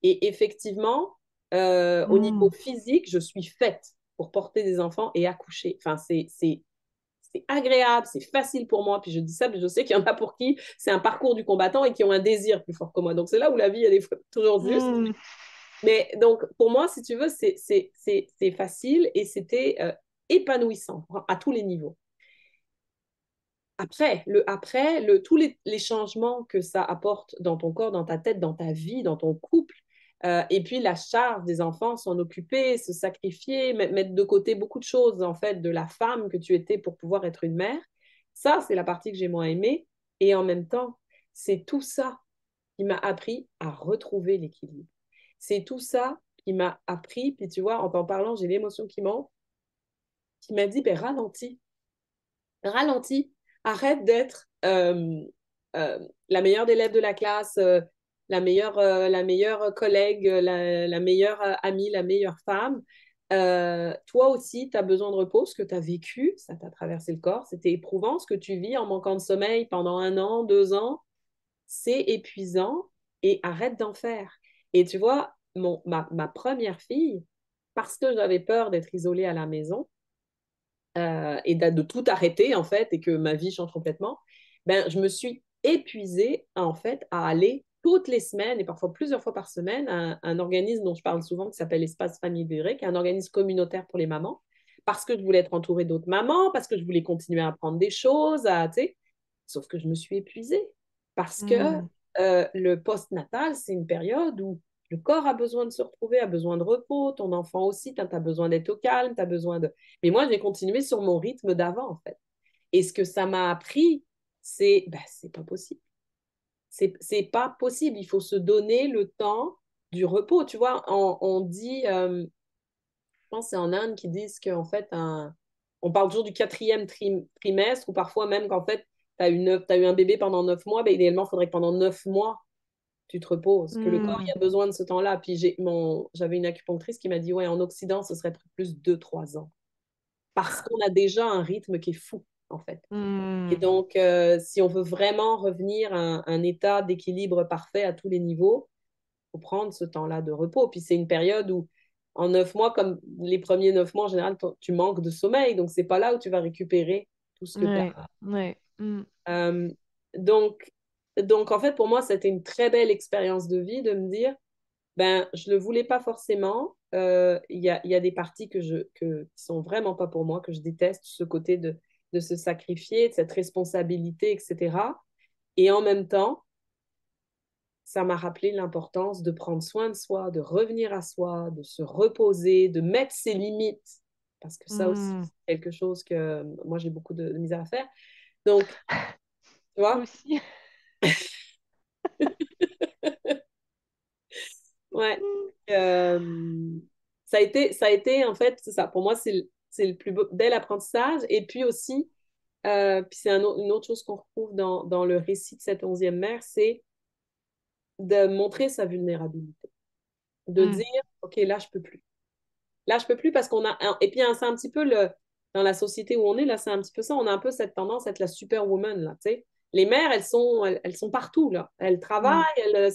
Speaker 1: Et effectivement, au niveau
Speaker 2: mm,
Speaker 1: physique, je suis faite pour porter des enfants et accoucher. Enfin, c'est agréable, c'est facile pour moi. Puis je dis ça, mais je sais qu'il y en a pour qui c'est un parcours du combattant et qui ont un désir plus fort que moi. Donc c'est là où la vie, elle est toujours juste.
Speaker 2: mm,
Speaker 1: Mais donc pour moi, si tu veux, c'est facile et c'était épanouissant à tous les niveaux. Tous les changements que ça apporte dans ton corps, dans ta tête, dans ta vie, dans ton couple, et puis la charge des enfants, s'en occuper, se sacrifier, mettre de côté beaucoup de choses, en fait, de la femme que tu étais pour pouvoir être une mère, ça, c'est la partie que j'ai moins aimée. Et en même temps, c'est tout ça qui m'a appris à retrouver l'équilibre. C'est tout ça qui m'a appris, puis tu vois, en t'en parlant, j'ai l'émotion qui monte, qui m'a dit, ben, ralentis, ralentis, arrête d'être la meilleure élève de la classe, la meilleure collègue, la meilleure amie, la meilleure femme. Toi aussi, tu as besoin de repos, ce que tu as vécu, ça t'a traversé le corps, c'était éprouvant, ce que tu vis en manquant de sommeil pendant 1 an, 2 ans. c'est épuisant et arrête d'en faire. Et tu vois, ma première fille, parce que j'avais peur d'être isolée à la maison et de tout arrêter, en fait, et que ma vie change complètement, ben, je me suis épuisée, en fait, à aller toutes les semaines et parfois plusieurs fois par semaine à un organisme dont je parle souvent qui s'appelle Espace Famille Vérée, qui est un organisme communautaire pour les mamans, parce que je voulais être entourée d'autres mamans, parce que je voulais continuer à apprendre des choses, tu sais. Sauf que je me suis épuisée parce que
Speaker 2: Mm.
Speaker 1: le postnatal, c'est une période où le corps a besoin de se retrouver, a besoin de repos, ton enfant aussi, tu as besoin d'être au calme, tu as besoin de... Mais moi, j'ai continué sur mon rythme d'avant, en fait. Et ce que ça m'a appris, c'est pas possible. C'est pas possible. Il faut se donner le temps du repos. Tu vois, on dit, je pense que c'est en Inde qui disent qu'en fait, on parle toujours du quatrième trimestre, ou parfois même qu'en fait, t'as eu un bébé pendant 9 mois, ben, idéalement, il faudrait que pendant 9 mois, tu te reposes, que le corps
Speaker 2: Mm.
Speaker 1: il a besoin de ce temps-là. Puis j'avais une acupunctrice qui m'a dit, ouais, en Occident, ce serait plus 2, 3 ans. Parce qu'on a déjà un rythme qui est fou, en fait. Et
Speaker 2: Mm.
Speaker 1: donc, si on veut vraiment revenir à un état d'équilibre parfait à tous les niveaux, il faut prendre ce temps-là de repos. Puis c'est une période où, en 9 mois, comme les premiers 9 mois, en général, tu manques de sommeil. Donc, c'est pas là où tu vas récupérer tout ce que tu
Speaker 2: Ouais,
Speaker 1: as.
Speaker 2: ouais. Mm.
Speaker 1: Euh, donc, donc, en fait, pour moi, c'était une très belle expérience de vie de me dire, ben, je le voulais pas forcément. Il y a des parties qui sont vraiment pas pour moi, que je déteste, ce côté de se sacrifier, de cette responsabilité, etc. Et en même temps, ça m'a rappelé l'importance de prendre soin de soi, de revenir à soi, de se reposer, de mettre ses limites. Parce que ça aussi,
Speaker 2: Mm.
Speaker 1: c'est quelque chose que moi, j'ai beaucoup de misère à faire. Donc, tu
Speaker 2: Moi
Speaker 1: vois,
Speaker 2: aussi.
Speaker 1: ouais. Euh, ça a été, en fait, c'est ça. Pour moi, c'est le plus bel apprentissage. Et puis aussi, puis c'est une autre chose qu'on retrouve dans le récit de cette 11e mère, c'est de montrer sa vulnérabilité. De
Speaker 2: Mm.
Speaker 1: dire, OK, là, je peux plus. Là, je peux plus parce qu'on a. Et puis, c'est un petit peu le. Dans la société où on est, là, c'est un petit peu ça. On a un peu cette tendance à être la superwoman, là, tu sais. Les mères, elles sont partout, là. Elles travaillent,
Speaker 2: Mm.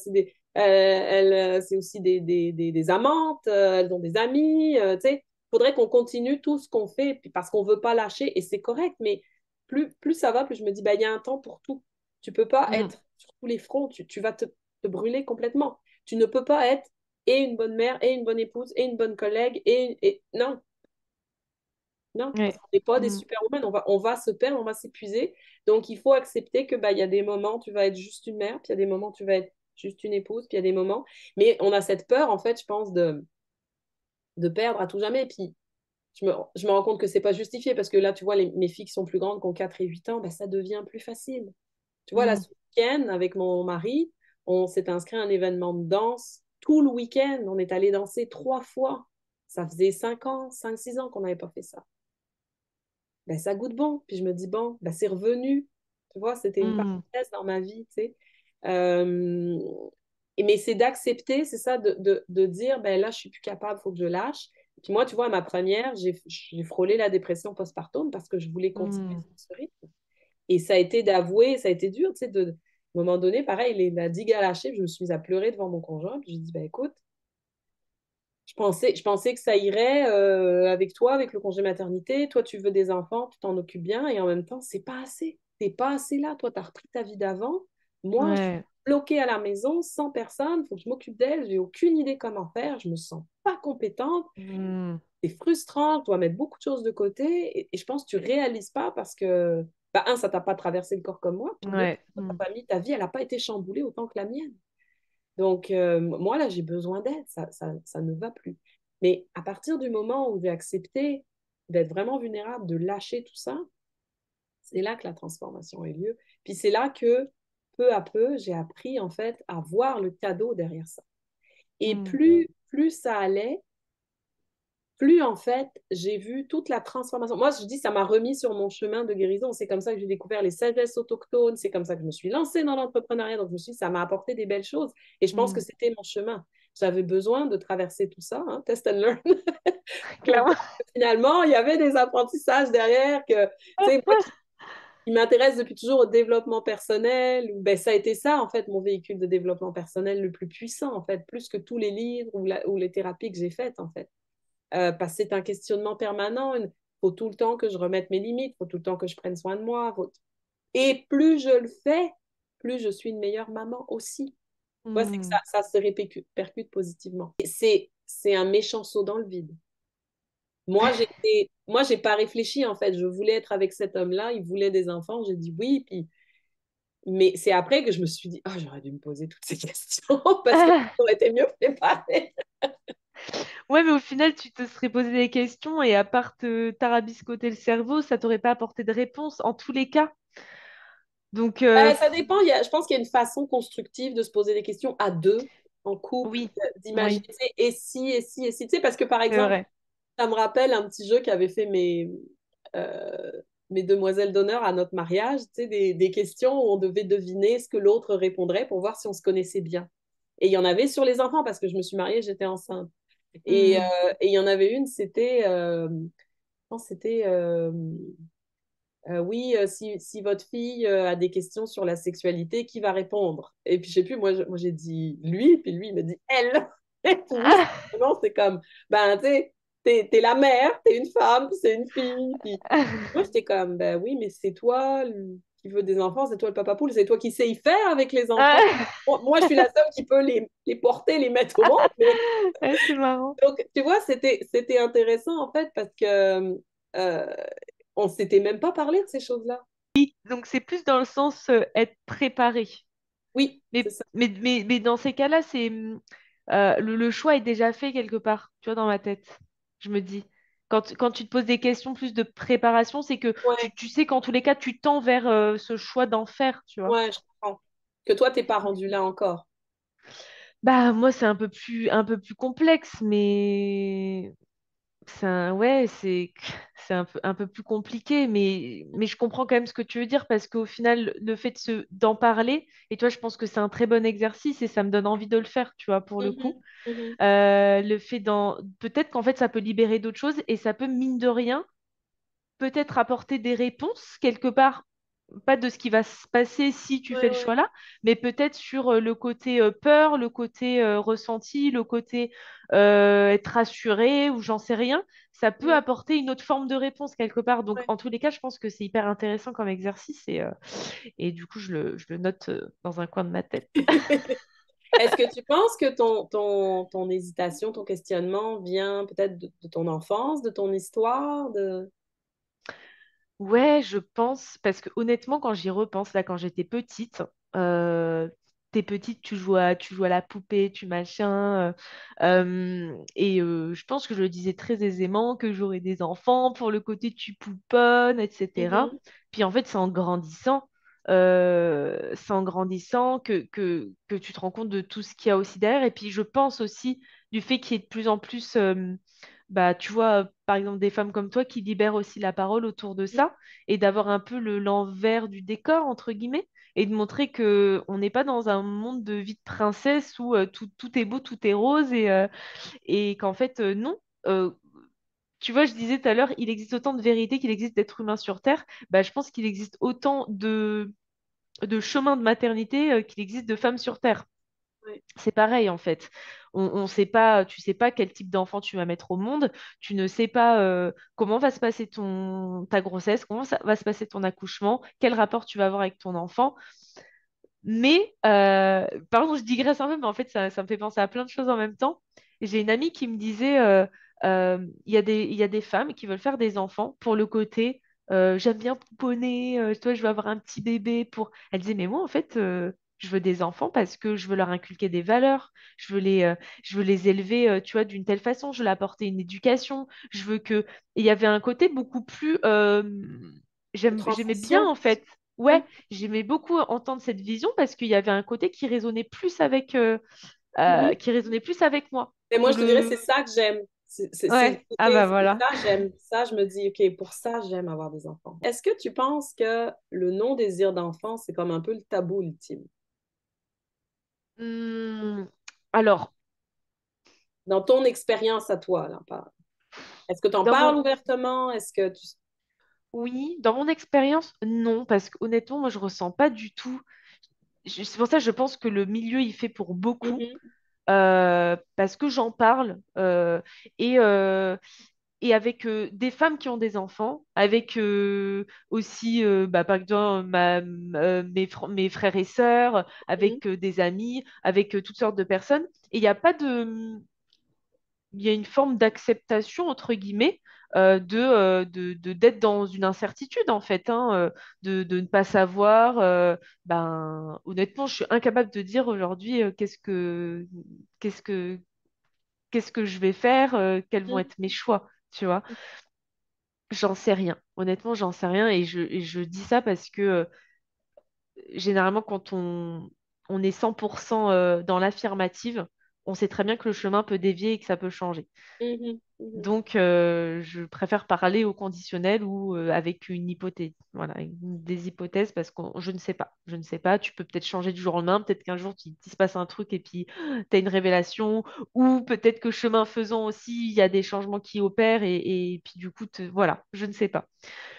Speaker 1: c'est aussi des amantes, elles ont des amis, tu sais. Il faudrait qu'on continue tout ce qu'on fait parce qu'on ne veut pas lâcher, et c'est correct, mais plus ça va, plus je me dis, bah, il y a un temps pour tout. Tu ne peux pas
Speaker 2: Mm.
Speaker 1: être sur tous les fronts, tu vas te brûler complètement. Tu ne peux pas être et une bonne mère, et une bonne épouse, et une bonne collègue, non, non, parce
Speaker 2: Ouais.
Speaker 1: qu'on n'est pas des
Speaker 2: Mm.
Speaker 1: superwomen, on va se perdre, on va s'épuiser. Donc, il faut accepter que, bah, il y a des moments, tu vas être juste une mère, puis il y a des moments, tu vas être juste une épouse, puis il y a des moments. Mais on a cette peur, en fait, je pense, de perdre à tout jamais. Puis, je me rends compte que c'est pas justifié, parce que là, tu vois, mes filles qui sont plus grandes, qui ont 4 et 8 ans, bah, ça devient plus facile. Tu vois, là,
Speaker 2: Mm.
Speaker 1: ce week-end, avec mon mari, on s'est inscrit à un événement de danse tout le week-end. On est allé danser 3 fois. Ça faisait 5 ans, 5, 6 ans qu'on n'avait pas fait ça. Ben, ça goûte bon. Puis je me dis, bon, ben, c'est revenu. Tu vois, c'était une
Speaker 2: Mm.
Speaker 1: parenthèse dans ma vie, tu sais. Euh, mais c'est d'accepter, c'est ça, de dire, ben là, je suis plus capable, il faut que je lâche. Puis moi, tu vois, à ma première, j'ai frôlé la dépression postpartum parce que je voulais continuer
Speaker 2: Mm.
Speaker 1: sur ce rythme. Et ça a été d'avouer, ça a été dur, tu sais, à un moment donné, pareil, la digue a lâché, puis je me suis mise à pleurer devant mon conjoint, puis je lui ai dit, ben écoute, je pensais que ça irait avec toi, avec le congé maternité. Toi, tu veux des enfants, tu t'en occupes bien, et en même temps, c'est pas assez. T'es pas assez là. Toi, tu as repris ta vie d'avant. Moi, je suis
Speaker 2: Ouais.
Speaker 1: bloquée à la maison, sans personne. Il faut que je m'occupe d'elle. J'ai aucune idée comment faire. Je me sens pas compétente.
Speaker 2: Mm.
Speaker 1: C'est frustrant. Tu dois mettre beaucoup de choses de côté. Et je pense que tu réalises pas parce que, bah, un, ça t'a pas traversé le corps comme moi. Puis deux,
Speaker 2: Ouais.
Speaker 1: ta
Speaker 2: Mm.
Speaker 1: famille, ta vie, elle n'a pas été chamboulée autant que la mienne. Donc, moi, là, j'ai besoin d'aide, ça ne va plus. Mais à partir du moment où j'ai accepté d'être vraiment vulnérable, de lâcher tout ça, c'est là que la transformation a eu lieu. Puis c'est là que, peu à peu, j'ai appris, en fait, à voir le cadeau derrière ça. Et
Speaker 2: Mm.
Speaker 1: plus ça allait, plus en fait, j'ai vu toute la transformation. Moi, je dis, ça m'a remis sur mon chemin de guérison. C'est comme ça que j'ai découvert les sagesses autochtones. C'est comme ça que je me suis lancée dans l'entrepreneuriat. Donc, je me suis dit, ça m'a apporté des belles choses. Et je pense que
Speaker 2: Mm.
Speaker 1: c'était mon chemin. J'avais besoin de traverser tout ça, hein, test and learn, pour voir
Speaker 2: Clairement.
Speaker 1: que finalement, il y avait des apprentissages derrière que, tu sais, moi il m'intéresse depuis toujours au développement personnel. Ben, ça a été ça, en fait, mon véhicule de développement personnel le plus puissant, en fait, plus que tous les livres ou les thérapies que j'ai faites, en fait. Parce que c'est un questionnement permanent. Il faut tout le temps que je remette mes limites, il faut tout le temps que je prenne soin de moi. Et plus je le fais, plus je suis une meilleure maman aussi. Ouais, c'est que
Speaker 2: Hmm.
Speaker 1: ça se répercute positivement. C'est un méchant saut dans le vide. Moi, j'ai pas réfléchi en fait. Je voulais être avec cet homme-là. Il voulait des enfants. J'ai dit oui. Puis, mais c'est après que je me suis dit, ah, j'aurais dû me poser toutes ces questions parce que ça aurait été mieux préparé.
Speaker 2: Ouais, mais au final, tu te serais posé des questions et à part te tarabiscoter le cerveau, ça t'aurait pas apporté de réponse en tous les cas. Donc,
Speaker 1: Ça dépend. Je pense qu'il y a une façon constructive de se poser des questions à deux, en couple,
Speaker 2: oui,
Speaker 1: d'imaginer,
Speaker 2: oui,
Speaker 1: tu sais, et si, et si, et si. Tu sais, parce que par
Speaker 2: c'est
Speaker 1: exemple,
Speaker 2: vrai.
Speaker 1: ça me rappelle un petit jeu qu'avaient fait euh, mes demoiselles d'honneur à notre mariage, tu sais, des questions où on devait deviner ce que l'autre répondrait pour voir si on se connaissait bien. Et il y en avait sur les enfants, parce que je me suis mariée, j'étais enceinte.
Speaker 2: Hmm.
Speaker 1: Et il y en avait une, je pense que c'était, oui, si votre fille a des questions sur la sexualité, qui va répondre? Et puis, je sais plus, moi j'ai dit lui, puis lui, il m'a dit elle. Et puis nous, vraiment, c'est comme, ben, tu sais, t'es la mère, t'es une femme, puis c'est une fille. Puis moi, j'étais comme, ben oui, mais c'est toi qui veut des enfants, c'est toi le papa poule, c'est toi qui sais y faire avec les enfants. Moi, je suis la seule qui peut les porter, les mettre au monde. Mais
Speaker 2: Ouais, c'est marrant.
Speaker 1: donc, tu vois, c'était intéressant en fait parce que euh, on s'était même pas parlé de ces choses-là.
Speaker 2: Donc, c'est plus dans le sens être préparé.
Speaker 1: Oui, c'est
Speaker 2: Mais,
Speaker 1: ça.
Speaker 2: mais dans ces cas-là, le choix est déjà fait quelque part, tu vois, dans ma tête. Je me dis. Quand tu te poses des questions plus de préparation, c'est que
Speaker 1: Ouais,
Speaker 2: tu sais qu'en tous les cas, tu tends vers ce choix d'en faire, tu vois.
Speaker 1: ouais, je comprends. Que toi, t'es pas rendu là encore.
Speaker 2: Bah, moi, c'est un peu plus complexe, mais ouais, c'est un peu plus compliqué, mais je comprends quand même ce que tu veux dire parce qu'au final, le fait d'en parler, et toi, je pense que c'est un très bon exercice et ça me donne envie de le faire, tu vois, pour le coup.
Speaker 1: Mhm, mhm.
Speaker 2: Le fait peut-être qu'en fait, ça peut libérer d'autres choses et ça peut, mine de rien, peut-être apporter des réponses quelque part, pas de ce qui va se passer si tu fais
Speaker 1: Ouais,
Speaker 2: le
Speaker 1: ouais.
Speaker 2: choix là, mais peut-être sur le côté peur, le côté ressenti, le côté être rassuré ou j'en sais rien, ça peut
Speaker 1: Mhm,
Speaker 2: apporter une autre forme de réponse quelque part. Donc
Speaker 1: ouais.
Speaker 2: en tous les cas, je pense que c'est hyper intéressant comme exercice et du coup, je le note dans un coin de ma tête.
Speaker 1: Est-ce que tu penses que ton hésitation, ton questionnement vient peut-être de ton enfance, de ton histoire, de...
Speaker 2: Ouais, je pense, parce que honnêtement, quand j'y repense, là, quand j'étais petite, t'es petite, tu joues à la poupée, tu machin, et je pense que je le disais très aisément, que j'aurais des enfants pour le côté tu pouponnes, etc.
Speaker 1: Mhm,
Speaker 2: Puis en fait, c'est en grandissant que tu te rends compte de tout ce qu'il y a aussi derrière. Et puis je pense aussi du fait qu'il y ait de plus en plus bah, tu vois, par exemple, des femmes comme toi qui libèrent aussi la parole autour de ça et d'avoir un peu l'envers du décor, entre guillemets, et de montrer que on n'est pas dans un monde de vie de princesse où tout est beau, tout est rose et qu'en fait, non. Euh, Tu vois, je disais tout à l'heure, il existe autant de vérité qu'il existe d'êtres humains sur Terre. Bah, je pense qu'il existe autant de chemins de maternité qu'il existe de femmes sur Terre.
Speaker 1: ouais,
Speaker 2: C'est pareil en fait. On sait pas, tu sais pas quel type d'enfant tu vas mettre au monde. Tu ne sais pas comment va se passer ta grossesse, comment ça va se passer ton accouchement, quel rapport tu vas avoir avec ton enfant. Mais, pardon, je digresse un peu, mais en fait, ça me fait penser à plein de choses en même temps. J'ai une amie qui me disait, il y a des femmes qui veulent faire des enfants pour le côté, j'aime bien pouponner, toi, je veux avoir un petit bébé pour... Elle disait, mais moi, en fait, je veux des enfants parce que je veux leur inculquer des valeurs, je veux les élever, tu vois, d'une telle façon, je veux leur apporter une éducation, je veux que... Et il y avait un côté beaucoup plus...
Speaker 1: de
Speaker 2: j'aimais bien,
Speaker 1: transmission.
Speaker 2: en fait. Ouais,
Speaker 1: Ouais.
Speaker 2: j'aimais beaucoup entendre cette vision parce qu'il y avait un côté
Speaker 1: Mhm.
Speaker 2: qui résonnait plus avec moi
Speaker 1: Et
Speaker 2: que
Speaker 1: moi, je te dirais, c'est
Speaker 2: le.
Speaker 1: ça que j'aime. C'est le
Speaker 2: Ouais, ah
Speaker 1: côté,
Speaker 2: bah voilà.
Speaker 1: ça, j'aime. Ça, je me dis, OK, pour ça, j'aime avoir des enfants. Est-ce que tu penses que le non-désir d'enfant, c'est comme un peu le tabou ultime?
Speaker 2: Hmm, alors,
Speaker 1: Dans ton expérience à toi, là, est-ce que tu en
Speaker 2: dans
Speaker 1: parles
Speaker 2: mon.
Speaker 1: ouvertement? Est-ce que tu...
Speaker 2: oui, dans mon expérience, non, parce qu'honnêtement, moi, je ressens pas du tout. C'est pour ça que je pense que le milieu, il fait pour beaucoup,
Speaker 1: Mhm,
Speaker 2: parce que j'en parle, et, euh, et avec des femmes qui ont des enfants, avec aussi, bah, par exemple, mes frères et sœurs,
Speaker 1: mhm,
Speaker 2: avec des amis, avec toutes sortes de personnes. Et il n'y a pas il y a une forme d'acceptation, entre guillemets, d'être dans une incertitude, en fait, hein, de ne pas savoir. Ben, honnêtement, je suis incapable de dire aujourd'hui qu'est-ce que, qu'est-ce que je vais faire, quels vont
Speaker 1: mhm,
Speaker 2: être mes choix, tu vois. J'en sais rien. Honnêtement, j'en sais rien. Et je dis ça parce que généralement, quand on est 100% dans l'affirmative, on sait très bien que le chemin peut dévier et que ça peut changer.
Speaker 1: mhm, mhm,
Speaker 2: Donc, je préfère parler au conditionnel ou avec une hypothèse. Voilà, des hypothèses parce que je ne sais pas. Je ne sais pas. Tu peux peut-être changer du jour au lendemain. Peut-être qu'un jour, il se passe un truc et puis tu as une révélation. Ou peut-être que chemin faisant aussi, il y a des changements qui opèrent et puis du coup, voilà, je ne sais pas.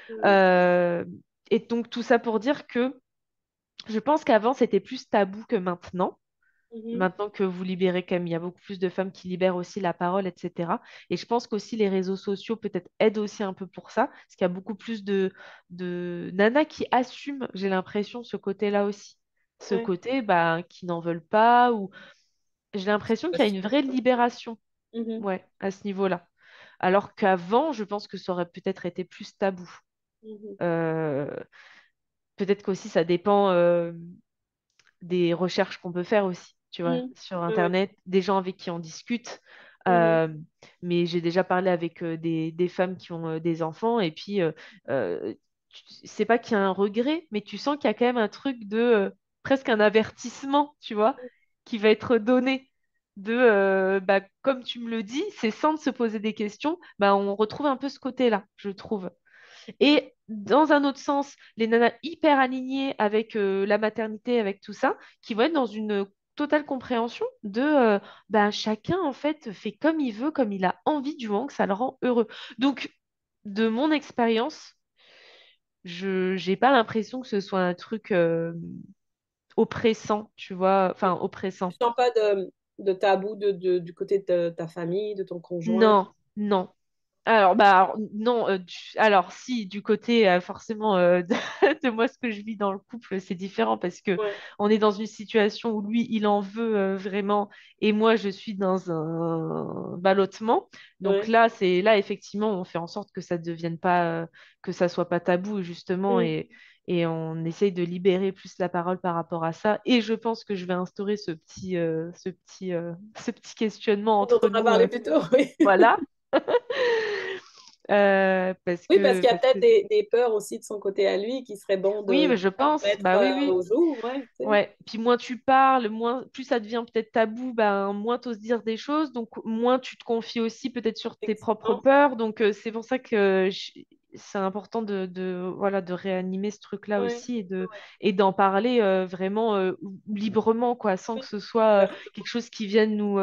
Speaker 1: mhm,
Speaker 2: Euh, et donc, tout ça pour dire que je pense qu'avant, c'était plus tabou que maintenant.
Speaker 1: mhm.
Speaker 2: Maintenant que vous libérez quand même, il y a beaucoup plus de femmes qui libèrent aussi la parole, etc. Et je pense qu'aussi les réseaux sociaux peut-être aident aussi un peu pour ça, parce qu'il y a beaucoup plus de nanas qui assument, j'ai l'impression, ce côté-là aussi. Ce
Speaker 1: Ouais.
Speaker 2: côté bah, qui n'en veulent pas, ou j'ai l'impression qu'il y a une vraie
Speaker 1: Assumé.
Speaker 2: libération,
Speaker 1: Mhm,
Speaker 2: ouais, à ce niveau-là. Alors qu'avant, je pense que ça aurait peut-être été plus tabou.
Speaker 1: mhm,
Speaker 2: Euh, Peut-être qu'aussi ça dépend. Des recherches qu'on peut faire aussi, tu vois,
Speaker 1: mhm.
Speaker 2: sur
Speaker 1: Ouais, ouais.
Speaker 2: Internet, des gens avec qui on discute.
Speaker 1: Mhm,
Speaker 2: Euh, mais j'ai déjà parlé avec des femmes qui ont des enfants et puis c'est pas qu'il y a un regret, mais tu sens qu'il y a quand même un truc de presque un avertissement, tu vois, qui va être donné. De bah, comme tu me le dis, c'est sans de se poser des questions, bah, on retrouve un peu ce côté-là, je trouve.
Speaker 1: mhm,
Speaker 2: Et dans un autre sens, les nanas hyper alignées avec la maternité, avec tout ça, qui vont être dans une totale compréhension de ben, chacun en fait fait comme il veut, comme il a envie du moment que ça le rend heureux. Donc, de mon expérience, je n'ai pas l'impression que ce soit un truc oppressant, tu vois,
Speaker 1: mhm.
Speaker 2: enfin oppressant.
Speaker 1: Tu sens pas de tabou du côté de ta famille, de ton conjoint?
Speaker 2: Non, non. Alors, non, alors si, du côté forcément de moi, ce que je vis dans le couple, c'est différent parce que
Speaker 1: Ouais,
Speaker 2: on est dans une situation où lui, il en veut vraiment et moi, je suis dans un ballottement. Donc
Speaker 1: ouais.
Speaker 2: là, effectivement, on fait en sorte que ça ne devienne pas, que ça soit pas tabou, justement,
Speaker 1: Mhm.
Speaker 2: et on essaye de libérer plus la parole par rapport à ça. Et je pense que je vais instaurer ce petit questionnement
Speaker 1: Dont
Speaker 2: entre
Speaker 1: on a
Speaker 2: nous,
Speaker 1: parlé plus tôt, oui.
Speaker 2: voilà.
Speaker 1: Oui, parce qu'il y a
Speaker 2: Parce
Speaker 1: peut-être
Speaker 2: que
Speaker 1: des peurs aussi de son côté à lui qui serait bon
Speaker 2: oui, mais
Speaker 1: de
Speaker 2: je pense,
Speaker 1: mettre
Speaker 2: bah oui, oui,
Speaker 1: au jour, ouais, tu sais.
Speaker 2: ouais. Puis moins tu parles, moins, plus ça devient peut-être tabou, ben moins t'oses dire des choses, donc moins tu te confies aussi peut-être sur tes propres
Speaker 1: Effectivement.
Speaker 2: peurs. Donc c'est pour ça que c'est important voilà, de réanimer ce truc-là
Speaker 1: Ouais,
Speaker 2: aussi
Speaker 1: ouais,
Speaker 2: et d'en parler vraiment librement, quoi, sans que
Speaker 1: oui,
Speaker 2: ce soit
Speaker 1: ouvertement.
Speaker 2: quelque chose qui vienne nous.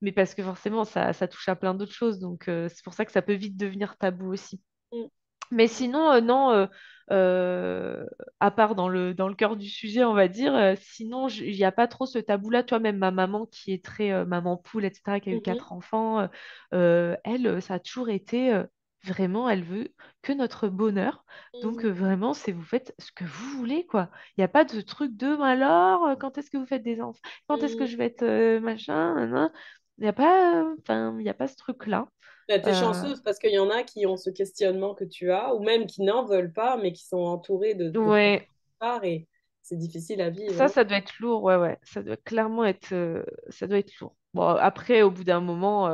Speaker 2: Mais parce que forcément, ça touche à plein d'autres choses, donc c'est pour ça que ça peut vite devenir tabou aussi.
Speaker 1: Mm.
Speaker 2: Mais sinon, non, euh, à part dans le cœur du sujet, on va dire, sinon, il n'y a pas trop ce tabou-là. Toi-même, ma maman qui est très maman poule, etc., qui a eu
Speaker 1: Mhm.
Speaker 2: 4 enfants, elle, ça a toujours été vraiment, elle veut que notre bonheur. Donc,
Speaker 1: Mhm.
Speaker 2: vraiment, c'est vous faites ce que vous voulez, quoi. Il n'y a pas de truc de, alors, quand est-ce que vous faites des enfants? Quand est-ce que
Speaker 1: Mhm.
Speaker 2: je vais être machin? Nan, nan. Il n'y a pas, enfin, il n'y a pas ce truc-là.
Speaker 1: Ben, t'es
Speaker 2: Euh,
Speaker 1: chanceuse parce qu'il y en a qui ont ce questionnement que tu as, ou même qui n'en veulent pas, mais qui sont entourés de plein de
Speaker 2: ouais.
Speaker 1: parts et c'est difficile à vivre, hein.
Speaker 2: Ça doit être lourd, ouais, ouais. Ça doit clairement être, ça doit être lourd. Bon, après, au bout d'un moment,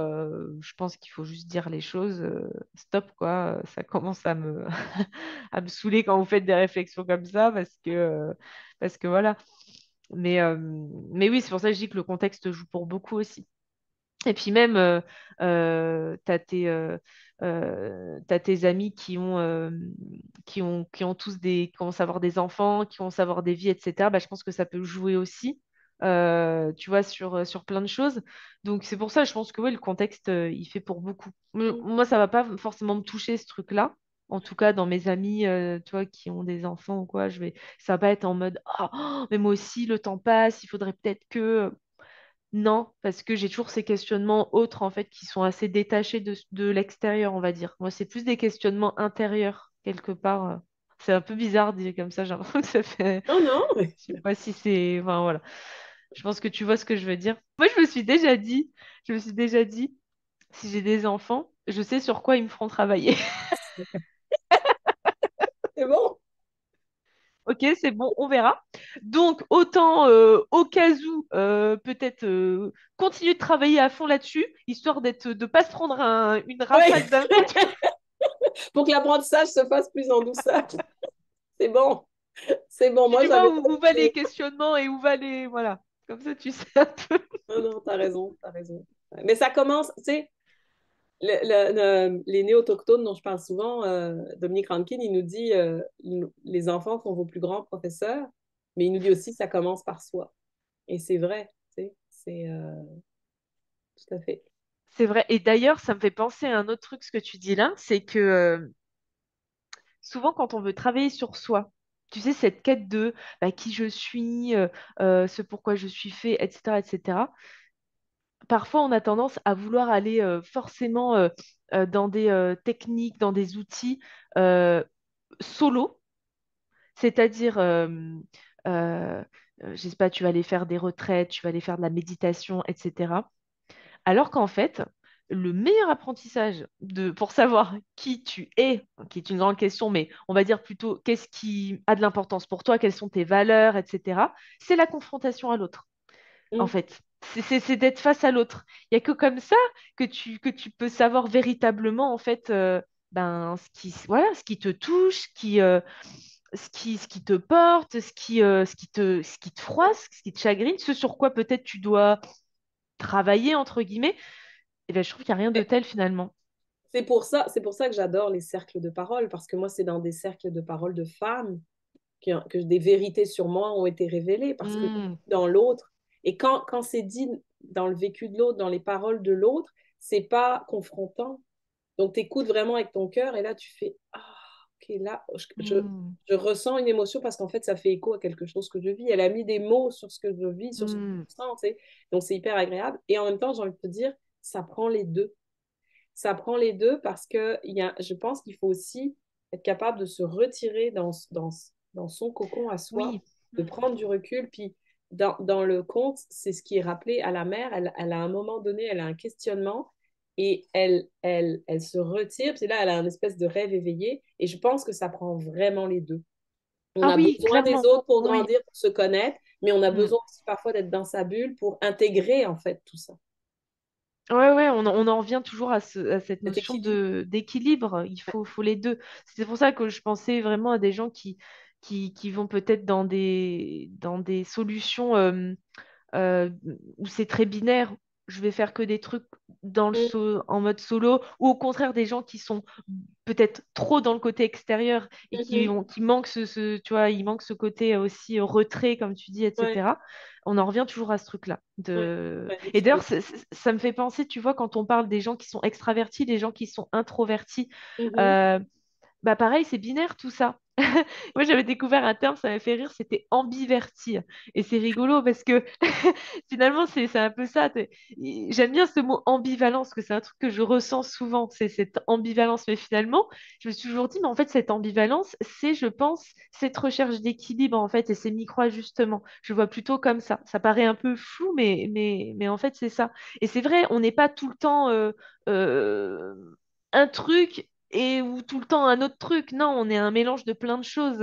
Speaker 2: je pense qu'il faut juste dire les choses. Stop, quoi. Ça commence à à me saouler quand vous faites des réflexions comme ça, parce que voilà. Mais oui, c'est pour ça que je dis que le contexte joue pour beaucoup aussi. Et puis même, t'as tes amis qui ont tous qui commencent à avoir des enfants, qui commencent à avoir des vies, etc. Bah, je pense que ça peut jouer aussi, tu vois, sur plein de choses. Donc c'est pour ça, je pense que oui, le contexte, il fait pour beaucoup.
Speaker 1: Mm.
Speaker 2: Moi, ça va pas forcément me toucher, ce truc-là. En tout cas, dans mes amis, toi, qui ont des enfants ou quoi, ça va pas être en mode, oh, mais moi aussi, le temps passe, il faudrait peut-être que. Non, parce que j'ai toujours ces questionnements autres, en fait, qui sont assez détachés de l'extérieur, on va dire. Moi, c'est plus des questionnements intérieurs, quelque part. C'est un peu bizarre dit comme ça, j'ai l'impression que ça fait.
Speaker 1: Non, non,
Speaker 2: Je sais pas si c'est. Enfin, voilà. Je pense que tu vois ce que je veux dire. Moi, je me suis déjà dit, si j'ai des enfants, je sais sur quoi ils me feront travailler.
Speaker 1: c'est bon.
Speaker 2: Ok, c'est bon, on verra. Donc, autant au cas où, peut-être continuer de travailler à fond là-dessus, histoire de pas se prendre une
Speaker 1: Oui,
Speaker 2: rafale d'un coup.
Speaker 1: pour que l'apprentissage se fasse plus en douceur. C'est bon, c'est bon.
Speaker 2: Tu,
Speaker 1: Moi,
Speaker 2: tu vois
Speaker 1: j'avais
Speaker 2: où va les questionnements et où va les. Voilà. Comme ça, tu sais un peu.
Speaker 1: non, non, t'as raison, t'as raison. Mais ça commence, tu sais, les néo-autochtones dont je parle souvent, Dominique Rankin, il nous dit les enfants sont vos plus grands professeurs, mais il nous dit aussi ça commence par soi. Et c'est vrai, tu sais, c'est tout à fait.
Speaker 2: C'est vrai. Et d'ailleurs, ça me fait penser à un autre truc, ce que tu dis là, c'est que souvent, quand on veut travailler sur soi, tu sais, cette quête de bah, qui je suis, ce pourquoi je suis fait, etc., etc., parfois, on a tendance à vouloir aller forcément dans des techniques, dans des outils euh, solo, c'est-à-dire, euh, je sais pas, tu vas aller faire des retraites, tu vas aller faire de la méditation, etc. Alors qu'en fait, le meilleur apprentissage pour savoir qui tu es, qui est une grande question, mais on va dire plutôt qu'est-ce qui a de l'importance pour toi, quelles sont tes valeurs, etc., c'est la confrontation à l'autre en
Speaker 1: Mm,
Speaker 2: fait. C'est d'être face à l'autre. Il n'y a que comme ça que tu peux savoir véritablement, en fait, ben, ce qui te touche, ce qui te porte, ce qui te froisse, ce qui te chagrine, ce sur quoi peut-être tu dois travailler, entre guillemets. Et ben, je trouve qu'il n'y a rien de
Speaker 1: mm.
Speaker 2: tel finalement.
Speaker 1: C'est pour ça que j'adore les cercles de parole, parce que moi, c'est dans des cercles de parole de femmes que des vérités sur moi ont été révélées, parce que
Speaker 2: Hmm,
Speaker 1: dans l'autre, et quand c'est dit dans le vécu de l'autre, dans les paroles de l'autre, c'est pas confrontant. Donc, tu écoutes vraiment avec ton cœur, et là, tu fais, ah, ok, là,
Speaker 2: hmm,
Speaker 1: je ressens une émotion parce qu'en fait, ça fait écho à quelque chose que je vis. Elle a mis des mots sur ce que je vis, sur ce que
Speaker 2: hmm.
Speaker 1: je sens, tu sais. Donc, c'est hyper agréable. Et en même temps, j'ai envie de te dire, ça prend les deux. Ça prend les deux parce que je pense qu'il faut aussi être capable de se retirer dans son cocon à soi,
Speaker 2: Oui.
Speaker 1: de
Speaker 2: Hmm,
Speaker 1: prendre du recul. Puis dans le conte, c'est ce qui est rappelé à la mère. Elle, à un moment donné, elle a un questionnement et elle se retire. Puis là, elle a un espèce de rêve éveillé. Et je pense que ça prend vraiment les deux. On
Speaker 2: Ah
Speaker 1: a
Speaker 2: oui,
Speaker 1: besoin des
Speaker 2: clairement.
Speaker 1: autres pour
Speaker 2: Oui.
Speaker 1: grandir, pour se connaître, mais on a
Speaker 2: Hmm.
Speaker 1: besoin aussi parfois d'être dans sa bulle pour intégrer en fait tout ça,
Speaker 2: Ouais, ouais, on en revient toujours à cette
Speaker 1: cet
Speaker 2: notion
Speaker 1: équilibre.
Speaker 2: d'équilibre. Il faut les deux. C'est pour ça que je pensais vraiment à des gens qui vont peut-être dans des solutions euh, où c'est très binaire. Je vais faire que des trucs
Speaker 1: Mm,
Speaker 2: en mode solo, ou au contraire des gens qui sont peut-être trop dans le côté extérieur et qui,
Speaker 1: mhm,
Speaker 2: ont, qui manquent tu vois, il manque ce côté aussi retrait, comme tu dis,
Speaker 1: ouais,
Speaker 2: etc. On en revient toujours à ce truc-là.
Speaker 1: ouais,
Speaker 2: Et d'ailleurs,
Speaker 1: l'équilibre.
Speaker 2: ça me fait penser, tu vois, quand on parle des gens qui sont extravertis, des gens qui sont introvertis,
Speaker 1: Mhm.
Speaker 2: euh, bah pareil, c'est binaire tout ça. Moi, j'avais découvert un terme, ça m'a fait rire, c'était ambiverti. Et c'est rigolo parce que finalement, c'est un peu ça. J'aime bien ce mot ambivalence, que c'est un truc que je ressens souvent, c'est cette ambivalence. Mais finalement, je me suis toujours dit, mais en fait, cette ambivalence, c'est, je pense, cette recherche d'équilibre, en fait, et ces micro-ajustements. Je vois plutôt comme ça. Ça paraît un peu flou, mais en fait, c'est ça. Et c'est vrai, on n'est pas tout le temps euh, un truc ou tout le temps un autre truc. Non, on est un mélange de plein de choses.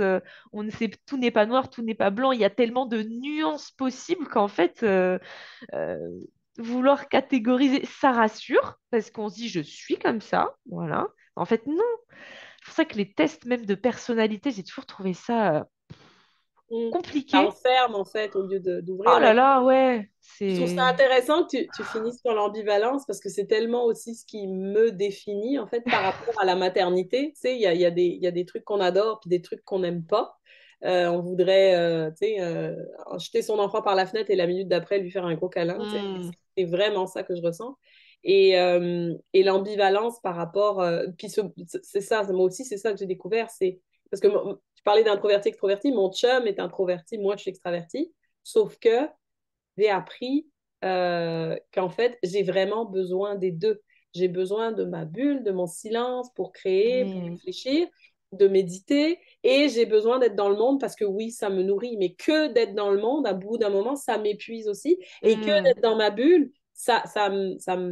Speaker 2: Tout n'est pas noir, tout n'est pas blanc. Il y a tellement de nuances possibles qu'en fait, euh, vouloir catégoriser, ça rassure parce qu'on se dit je suis comme ça. Voilà. En fait, non. C'est pour ça que les tests même de personnalité, j'ai toujours trouvé ça
Speaker 1: Mm. Ça
Speaker 2: compliqué.
Speaker 1: enferme en fait au lieu
Speaker 2: Oh
Speaker 1: d'ouvrir.
Speaker 2: là
Speaker 1: Mais
Speaker 2: là, ouais.
Speaker 1: je trouve ça
Speaker 2: C'est.
Speaker 1: intéressant que tu finisses sur l'ambivalence parce que c'est tellement aussi ce qui me définit en fait par rapport à la maternité. Tu sais, il y a des trucs qu'on adore puis des trucs qu'on n'aime pas. On voudrait, tu sais, jeter son enfant par la fenêtre et la minute d'après lui faire un gros câlin. Tu sais.
Speaker 2: Hmm.
Speaker 1: C'est vraiment ça que je ressens. Et l'ambivalence par rapport. Puis c'est ça, moi aussi, c'est ça que j'ai découvert. C'est parce que tu parlais d'introverti, extroverti. Mon chum est introverti, moi, je suis extravertie. Sauf que j'ai appris qu'en fait, j'ai vraiment besoin des deux. J'ai besoin de ma bulle, de mon silence pour créer, pour
Speaker 2: Oui.
Speaker 1: réfléchir, de méditer. Et j'ai besoin d'être dans le monde parce que oui, ça me nourrit. Mais que d'être dans le monde, à bout d'un moment, ça m'épuise aussi. Et que
Speaker 2: Hmm.
Speaker 1: d'être dans ma bulle, ça
Speaker 2: Ça te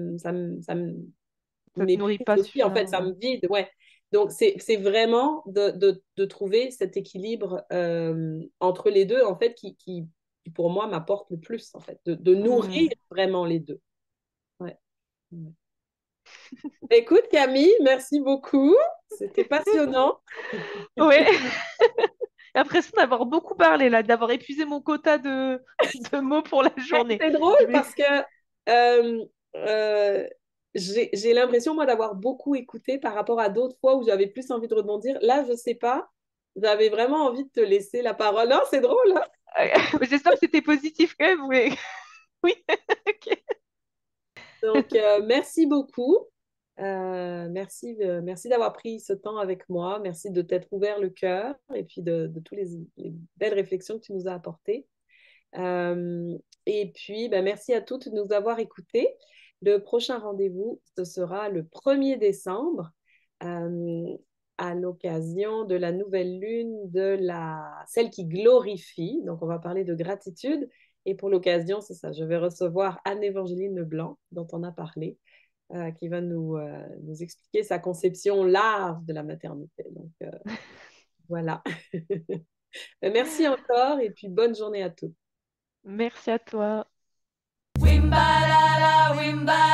Speaker 2: nourrit
Speaker 1: m'épuise
Speaker 2: pas
Speaker 1: aussi. En fait, ça
Speaker 2: suffisamment.
Speaker 1: me vide. Ouais. Donc, c'est vraiment de trouver cet équilibre entre les deux, en fait, qui, pour moi, m'apporte le plus, en fait, de nourrir
Speaker 2: Hmm.
Speaker 1: vraiment les deux. Ouais. Ouais. Écoute, Camille, merci beaucoup. C'était passionnant.
Speaker 2: Ouais. L'impression d'avoir beaucoup parlé là, d'avoir épuisé mon quota de mots pour la journée.
Speaker 1: C'est drôle
Speaker 2: Je vais...
Speaker 1: parce que euh, euh, j'ai l'impression, moi, d'avoir beaucoup écouté par rapport à d'autres fois où j'avais plus envie de rebondir. Là, je sais pas. J'avais vraiment envie de te laisser la parole. Non, c'est drôle, hein.
Speaker 2: J'espère que c'était positif quand même. Oui. Oui. Ok.
Speaker 1: Donc, merci beaucoup. Merci d'avoir pris ce temps avec moi. Merci de t'être ouvert le cœur et puis de toutes les belles réflexions que tu nous as apportées. Euh, et puis, ben, merci à toutes de nous avoir écoutés. Le prochain rendez-vous, ce sera le 1er décembre, euh, à l'occasion de la nouvelle lune de celle qui glorifie. Donc, on va parler de gratitude. Et pour l'occasion, c'est ça, je vais recevoir Anne-Évangeline Leblanc, dont on a parlé, qui va nous expliquer sa conception large de la maternité. Donc, voilà. Merci encore et puis bonne journée à tous.
Speaker 2: Merci à toi.
Speaker 3: Wimbalala, wimbalala.